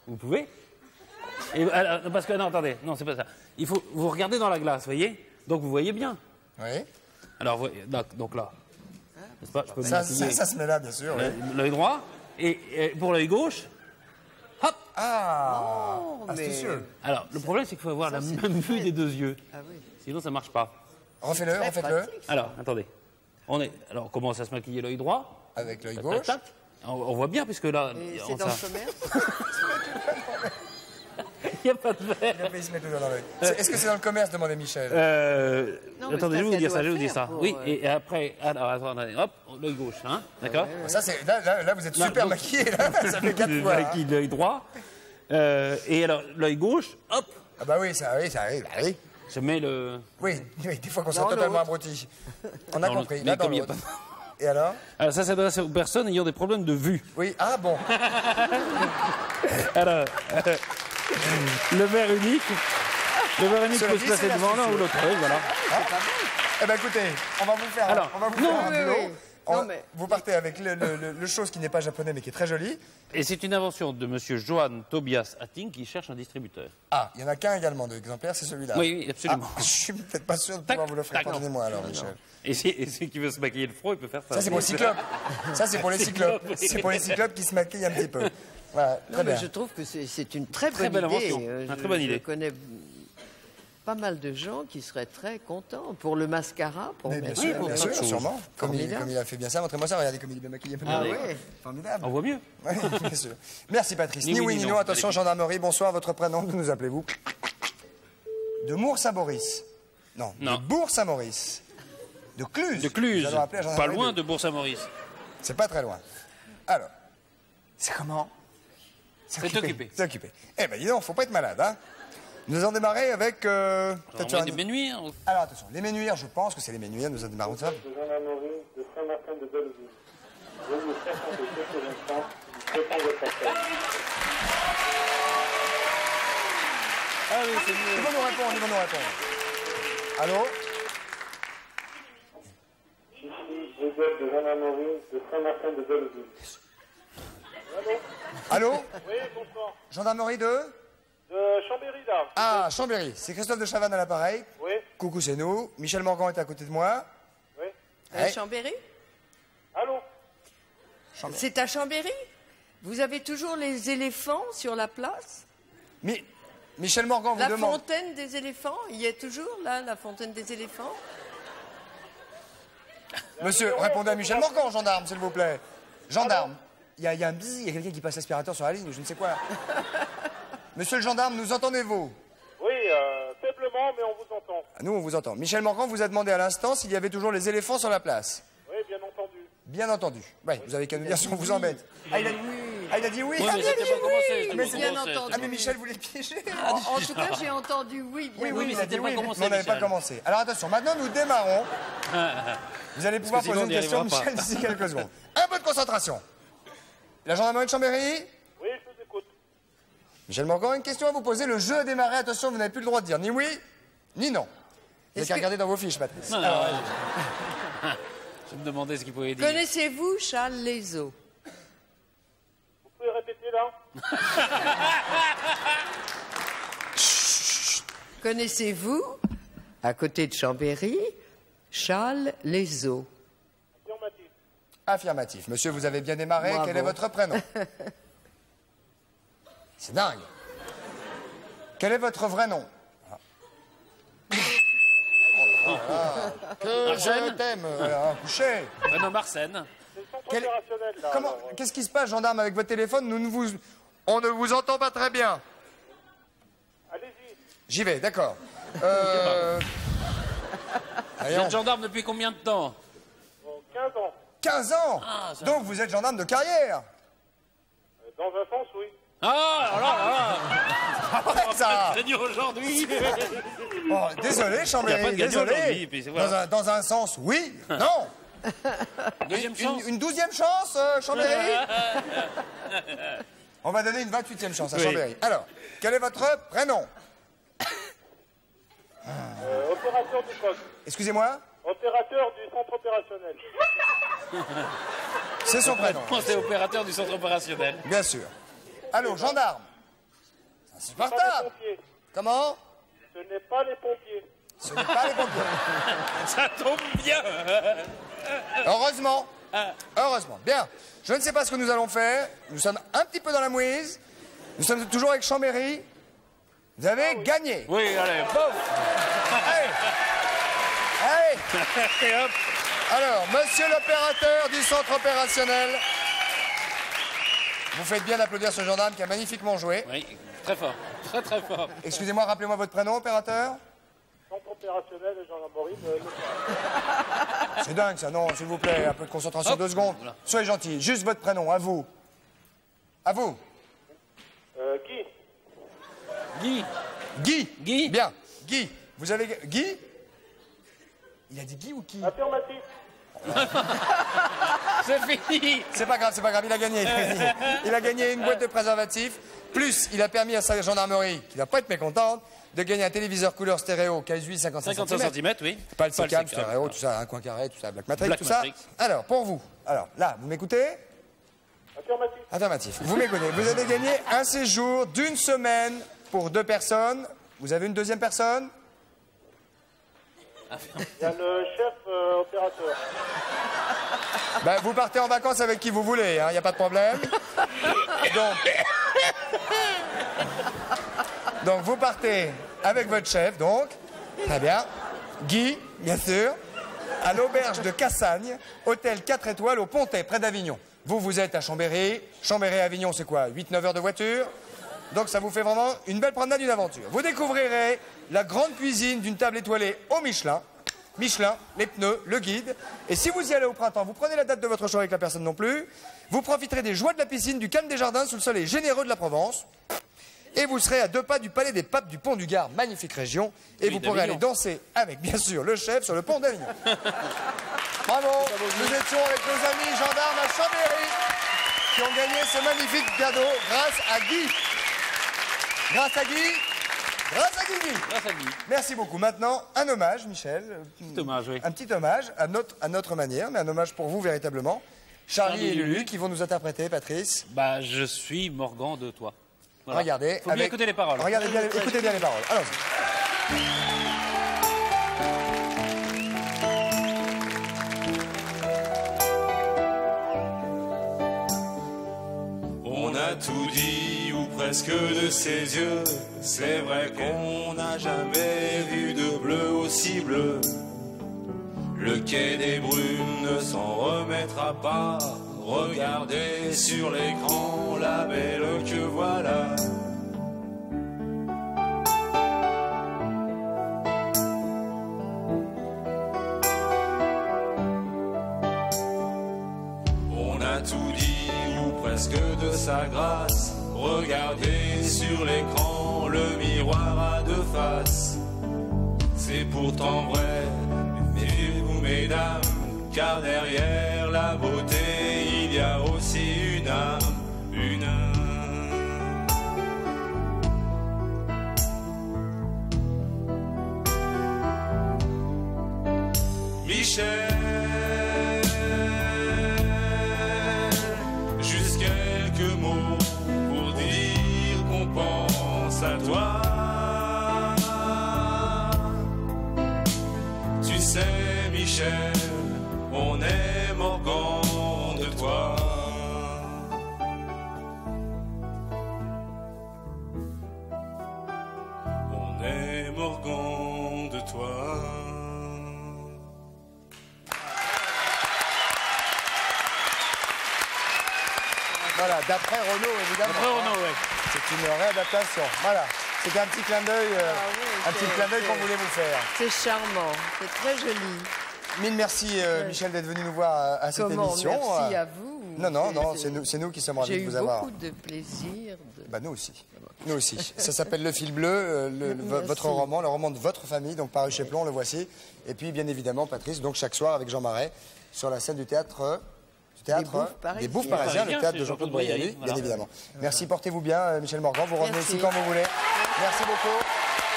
S3: vous pouvez. Et, alors, parce que, non, attendez, non, c'est pas ça. Il faut vous regarder dans la glace, voyez. Donc, vous voyez bien.
S1: Oui.
S3: Alors, donc là, n'est-ce pas, je peux me
S1: Ça
S3: maquiller
S1: se met là, bien sûr. Oui.
S3: l'œil droit. Et pour l'œil gauche, hop.
S1: Ah,
S2: mais-
S1: astucieux.
S3: Alors, le problème, c'est qu'il faut avoir la même vue des deux yeux.
S2: Ah oui.
S3: Sinon, ça marche pas.
S1: Refaites-le,
S2: Très
S1: refaites-le.
S2: pratique.
S3: Alors, attendez. Alors, on commence à se maquiller l'œil droit.
S1: Avec l'œil
S3: Tac,
S1: gauche.
S3: tac, tac. On voit bien, puisque là,
S2: Et
S3: on
S2: c'est dans
S3: ça-
S2: le commerce.
S3: il n'y a pas de verre.
S1: Il se met le doigt dans l'œil. Est-ce que c'est dans le commerce, demandait Michel.
S2: Non, mais
S3: Attendez,
S2: ça,
S3: je vais vous
S2: ça
S3: dire ça,
S2: doit
S3: je vais vous dire
S2: faire
S3: ça.
S2: pour,
S3: Oui, et après, alors, attendez, hop, l'œil gauche, hein, d'accord.
S1: Ça, c'est là, vous êtes super
S3: donc-
S1: maquillé, là. Ça fait 4
S3: Je
S1: fois. hein.
S3: maquille l'œil droit. Et alors, l'œil gauche, hop,
S1: Ah bah oui, ça arrive, bah oui.
S3: je mets le.
S1: Oui, des fois qu'on
S2: Dans
S1: soit totalement
S2: l'autre.
S1: abruti. On a
S3: dans
S1: compris,
S3: l'autre.
S1: là,
S3: Mais
S1: dans
S3: comme il y a
S1: l'autre.
S3: pas-
S1: Et alors
S3: Alors, ça s'adresse aux personnes ayant des problèmes de vue.
S1: Oui, ah bon.
S3: Alors, le verre unique. Le verre unique
S1: Cela
S3: peut
S1: dit,
S3: se placer
S1: c'est
S3: devant l'un ou l'autre œil, voilà.
S1: Eh ben écoutez, on va vous faire,
S3: Alors,
S1: on va vous
S3: non,
S1: faire un
S2: oui,
S1: boulot.
S2: oui. Non, mais-
S1: Vous partez avec le chose qui n'est pas japonais mais qui est très joli.
S3: Et c'est une invention de monsieur Johann Tobias Hatting qui cherche un distributeur.
S1: Ah, il y en a qu'un également de l'exemplaire, c'est celui-là.
S3: Oui, oui, absolument.
S1: Ah, je suis peut-être pas sûr de pouvoir
S3: Tac,
S1: vous l'offrir.
S3: tac, non.
S1: Pardonnez-moi alors, Michel.
S3: Et celui qui veut se maquiller le front, il peut faire ça.
S1: Ça, c'est pour les cyclopes. Ça, c'est pour les cyclopes.
S3: Cyclopes, oui.
S1: C'est pour les cyclopes qui se maquillent un petit peu. Voilà, très
S2: Non, mais
S1: bien.
S2: je trouve que c'est une très
S3: Très
S2: bonne
S3: belle
S2: idée.
S3: invention.
S2: Je-
S3: Très bonne idée.
S2: Je connais pas mal de gens qui seraient très contents pour le mascara, pour
S1: Mais bien
S2: mettre-
S1: sûr,
S3: pour
S1: bien
S3: plein de
S1: sûr,
S3: choses.
S1: sûrement. Comme
S2: Formidable.
S1: il a fait bien ça, montrez-moi ça, regardez comme il est bien maquillé.
S3: Ah
S1: oui.
S2: oui.
S1: Formidable.
S3: On voit mieux.
S1: Oui, bien sûr. Merci Patrice.
S3: Ni oui, ni non.
S1: Attention,
S3: Allez.
S1: gendarmerie, bonsoir, votre prénom, d'où nous appelez-vous? De Mours-Saint-Maurice. Non,
S3: Non.
S1: de Bourg-Saint-Maurice. De Cluse.
S3: De Cluse,
S1: Nous allons appeler la
S3: pas
S1: gendarmerie
S3: loin de Bourg-Saint-Maurice.
S1: C'est pas très loin. Alors, c'est comment?
S3: C'est occupé.
S1: C'est occupé. Eh ben dis donc, faut pas être malade, hein. Nous allons démarrer avec... peut-être sur
S3: Des
S1: un-
S3: menuires.
S1: Alors attention, les Ménuires, je pense que c'est les Ménuires, nous allons démarrer ça.
S9: De gendarmerie de Saint-Martin de Belleville. Je vous présente quelques instants. J'attends votre appel.
S3: Ah oui, c'est mieux.
S1: Ils vont nous répondre, ils vont nous répondre. Allô?
S9: Ici, brigade de gendarmerie de Saint-Martin de Belleville.
S1: Allô?
S9: Oui, bonsoir.
S1: Gendarmerie de...
S9: De Chambéry, là.
S1: Ah, Chambéry. C'est Christophe de Chavannes à l'appareil.
S9: Oui,
S1: Coucou, c'est nous. Michel Morgan est à côté de moi.
S9: oui.
S1: Ouais.
S2: Chambéry
S9: Allô?
S2: C'est à Chambéry? Vous avez toujours les éléphants sur la place?
S1: Michel Morgan vous
S2: La
S1: demande...
S2: fontaine des éléphants? Il y a toujours, là, la fontaine des éléphants?
S1: Monsieur, répondez à Michel Morgan, gendarme, s'il vous plaît. Gendarme. Il y a un bzzz, il y a quelqu'un qui passe l'aspirateur sur la ligne, je ne sais quoi. Monsieur le gendarme, nous entendez-vous?
S9: Oui, faiblement, mais on vous entend.
S1: Ah, nous, on vous entend. Michel Morgan vous a demandé à l'instant s'il y avait toujours les éléphants sur la place.
S9: Oui, bien entendu.
S1: Bien entendu. Oui, vous avez qu'à nous dire si on vous embête. Ah, il a dit oui.
S3: Oui,
S1: Ah,
S3: mais c'était pas commencé. c'était
S2: mais
S3: pas
S2: bien
S3: commencé.
S2: entendu.
S1: Ah, mais Michel voulait piéger.
S2: En tout cas, j'ai entendu oui, bien
S1: Oui, oui, il a dit
S3: c'était pas
S1: oui,
S3: commencé,
S1: mais on n'avait pas
S3: Michel.
S1: commencé. Alors attention, maintenant nous démarrons. Vous allez pouvoir
S3: que sinon,
S1: poser
S3: on
S1: une
S3: n'y
S1: question,
S3: arrivera
S1: Michel,
S3: pas.
S1: d'ici quelques secondes. Un peu de concentration. La gendarmerie de Chambéry.
S9: Oui, je vous écoute.
S1: Michel Morgan, une question à vous poser. Le jeu a démarré. Attention, vous n'avez plus le droit de dire ni oui, ni non. Vous n'avez
S2: Est-ce
S1: qu'à
S2: que-
S1: regarder dans vos fiches, Patrice.
S3: Non, non,
S1: Alors,
S3: ouais. Je me demandais ce qu'il pouvait dire.
S2: Connaissez-vous Charles Lézot?
S9: Vous pouvez répéter, là?
S2: Connaissez-vous, à côté de Chambéry, Charles Lézot?
S9: Affirmatif.
S1: affirmatif. Monsieur, vous avez bien démarré.
S2: Bravo.
S1: Quel est votre prénom? C'est dingue. Quel est votre vrai nom? Que je
S3: Arsène
S1: t'aime. Couché.
S3: Prénom Arsène.
S9: C'est le centre
S1: Quel-
S9: opérationnel, là.
S1: Comment?
S9: alors,
S1: Qu'est-ce qui se passe, gendarme, avec votre téléphone? On ne vous entend pas très bien.
S9: Allez-y.
S1: J'y vais, d'accord.
S3: Vous
S1: Voyons.
S3: êtes gendarme depuis combien de temps?
S9: 15 ans.
S1: 15 ans.
S3: Ah, ça-
S1: Donc vous êtes gendarme de carrière.
S9: Dans un sens, oui.
S3: Ah, alors là,
S1: Ça.
S3: gagné aujourd'hui.
S1: Oh, désolé,
S3: Il y a
S1: Chambéry,
S3: pas de gagnant
S1: désolé.
S3: aujourd'hui, puis c'est voilà.
S1: Dans un sens, oui, non.
S3: Deuxième chance.
S1: Une 12e chance, Chambéry. On va donner une 28e chance à
S3: Oui.
S1: Chambéry. Alors, quel est votre prénom?
S9: Opérateur du poste.
S1: Excusez-moi?
S9: Opérateur du centre opérationnel.
S1: C'est son prénom.
S3: C'est opérateur du centre opérationnel.
S1: Bien sûr. Allô, gendarme. C'est
S9: Ce n'est pas les
S1: insupportable.
S9: pompiers.
S1: Comment?
S9: Ce n'est pas les pompiers.
S1: Ce n'est pas les pompiers.
S3: Ça tombe bien.
S1: Heureusement. Heureusement. Bien. Je ne sais pas ce que nous allons faire. Nous sommes un petit peu dans la mouise. Nous sommes toujours avec Chambéry. Vous avez gagné.
S3: Oui, allez, boum.
S1: Allez. Allez.
S3: Et hop.
S1: Alors, monsieur l'opérateur du centre opérationnel, vous faites bien d'applaudir ce gendarme qui a magnifiquement joué.
S3: Oui, très fort. Très, très fort.
S1: Excusez-moi, rappelez-moi votre prénom, opérateur.
S9: Centre opérationnel et gendarmerie de
S1: C'est dingue ça, non, s'il vous plaît, un peu de concentration,
S3: Hop.
S1: 2 secondes.
S3: Voilà.
S1: Soyez gentil, juste votre prénom, à vous. À vous.
S9: Guy.
S3: Guy.
S1: Guy.
S3: Guy.
S1: Bien. Guy. Vous avez... Guy? Il a dit Guy ou qui?
S9: Affirmatif.
S3: C'est fini.
S1: C'est pas grave, il a gagné. Il a gagné une boîte de préservatifs, plus il a permis à sa gendarmerie, qui va pas être mécontente, de gagner un téléviseur couleur stéréo KSU 55
S3: 55
S1: cm.
S3: cm, oui.
S1: Pas le
S3: Pas
S1: CCAM, stéréo, tout ça, un coin carré, tout ça, Black Matrix,
S3: Black
S1: tout
S3: Matrix.
S1: ça. Alors, pour vous, alors là, vous m'écoutez?
S9: Affirmatif.
S1: Affirmatif. Vous m'écoutez. Vous avez gagné un séjour d'1 semaine pour 2 personnes. Vous avez une deuxième personne?
S9: Il y a le chef opérateur.
S1: Ben, vous partez en vacances avec qui vous voulez, il n'y a pas de problème. Donc, vous partez avec votre chef, donc. Très bien. Guy, bien sûr, à l'auberge de Cassagne, hôtel 4 étoiles au Pontet, près d'Avignon. Vous êtes à Chambéry. Chambéry à Avignon, c'est quoi? 8-9 heures de voiture. Donc, ça vous fait vraiment une belle promenade, une aventure. Vous découvrirez la grande cuisine d'une table étoilée au Michelin. Michelin, les pneus, le guide. Et si vous y allez au printemps, vous prenez la date de votre choix avec la personne non plus. Vous profiterez des joies de la piscine, du calme des jardins sous le soleil généreux de la Provence. Et vous serez à 2 pas du Palais des Papes du Pont du Gard, magnifique région. Et
S3: Oui,
S1: vous pourrez aller
S3: d'Avignon.
S1: danser avec, bien sûr, le chef sur le pont d'Avignon. Bravo, nous étions avec nos amis gendarmes à Chambéry qui ont gagné ce magnifique cadeau grâce à Guy. Grâce à Guy. Grâce à Guy.
S3: Grâce à Guy.
S1: Merci beaucoup. Maintenant, un hommage, Michel.
S3: Petit hommage, oui.
S1: Un petit hommage à notre manière, mais un hommage pour vous véritablement. Charlie et Lulu qui vont nous interpréter, Patrice.
S3: Bah, je suis Morgan de toi. Voilà.
S1: Regardez.
S3: Faut bien écouter les paroles.
S1: Regardez bien, écoutez bien les paroles. Allons-y.
S10: On a tout dit, ou presque de ses yeux. C'est vrai qu'on n'a jamais vu de bleu aussi bleu. Le quai des Brumes ne s'en remettra pas. Regardez sur l'écran la belle que voilà. On a tout dit, ou presque de sa grâce. Regardez sur l'écran, le miroir à 2 faces. C'est pourtant vrai, méfiez-vous mesdames, car derrière la beauté, il y a aussi une âme, une âme. Michel, juste quelques mots pour dire qu'on pense à toi. Tu sais, Michel, on est Morgan de toi. On est Morgan de toi.
S1: Voilà, d'après Renaud, évidemment.
S3: Après Renaud, ouais.
S1: C'est une réadaptation. Voilà. C'était un petit clin d'œil, un petit clin d'œil qu'on voulait vous faire.
S2: C'est charmant, c'est très joli.
S1: Mille merci, Michel, d'être venu nous voir à cette
S2: Comment?
S1: émission.
S2: Merci à vous.
S1: Non, c'est nous qui sommes ravis
S2: J'ai
S1: de
S2: eu
S1: vous avoir.
S2: beaucoup de plaisir.
S1: Bah, nous aussi. Nous aussi. Ça s'appelle Le Fil Bleu, votre roman, le roman de votre famille, donc paru chez Plon, le voici. Et puis, bien évidemment, Patrice, donc chaque soir avec Jean Marais, sur la scène du théâtre. Des Bouffes Parisiens, le théâtre de Jean-Claude Brialy, bien évidemment. Merci, portez-vous bien, Michel Morgan. Vous revenez ici quand vous voulez. Merci beaucoup.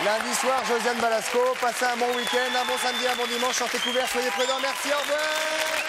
S1: Lundi soir, Josiane Balasco. Passez un bon week-end, un bon samedi, un bon dimanche. Sortez couverts, soyez prudents. Merci, au revoir.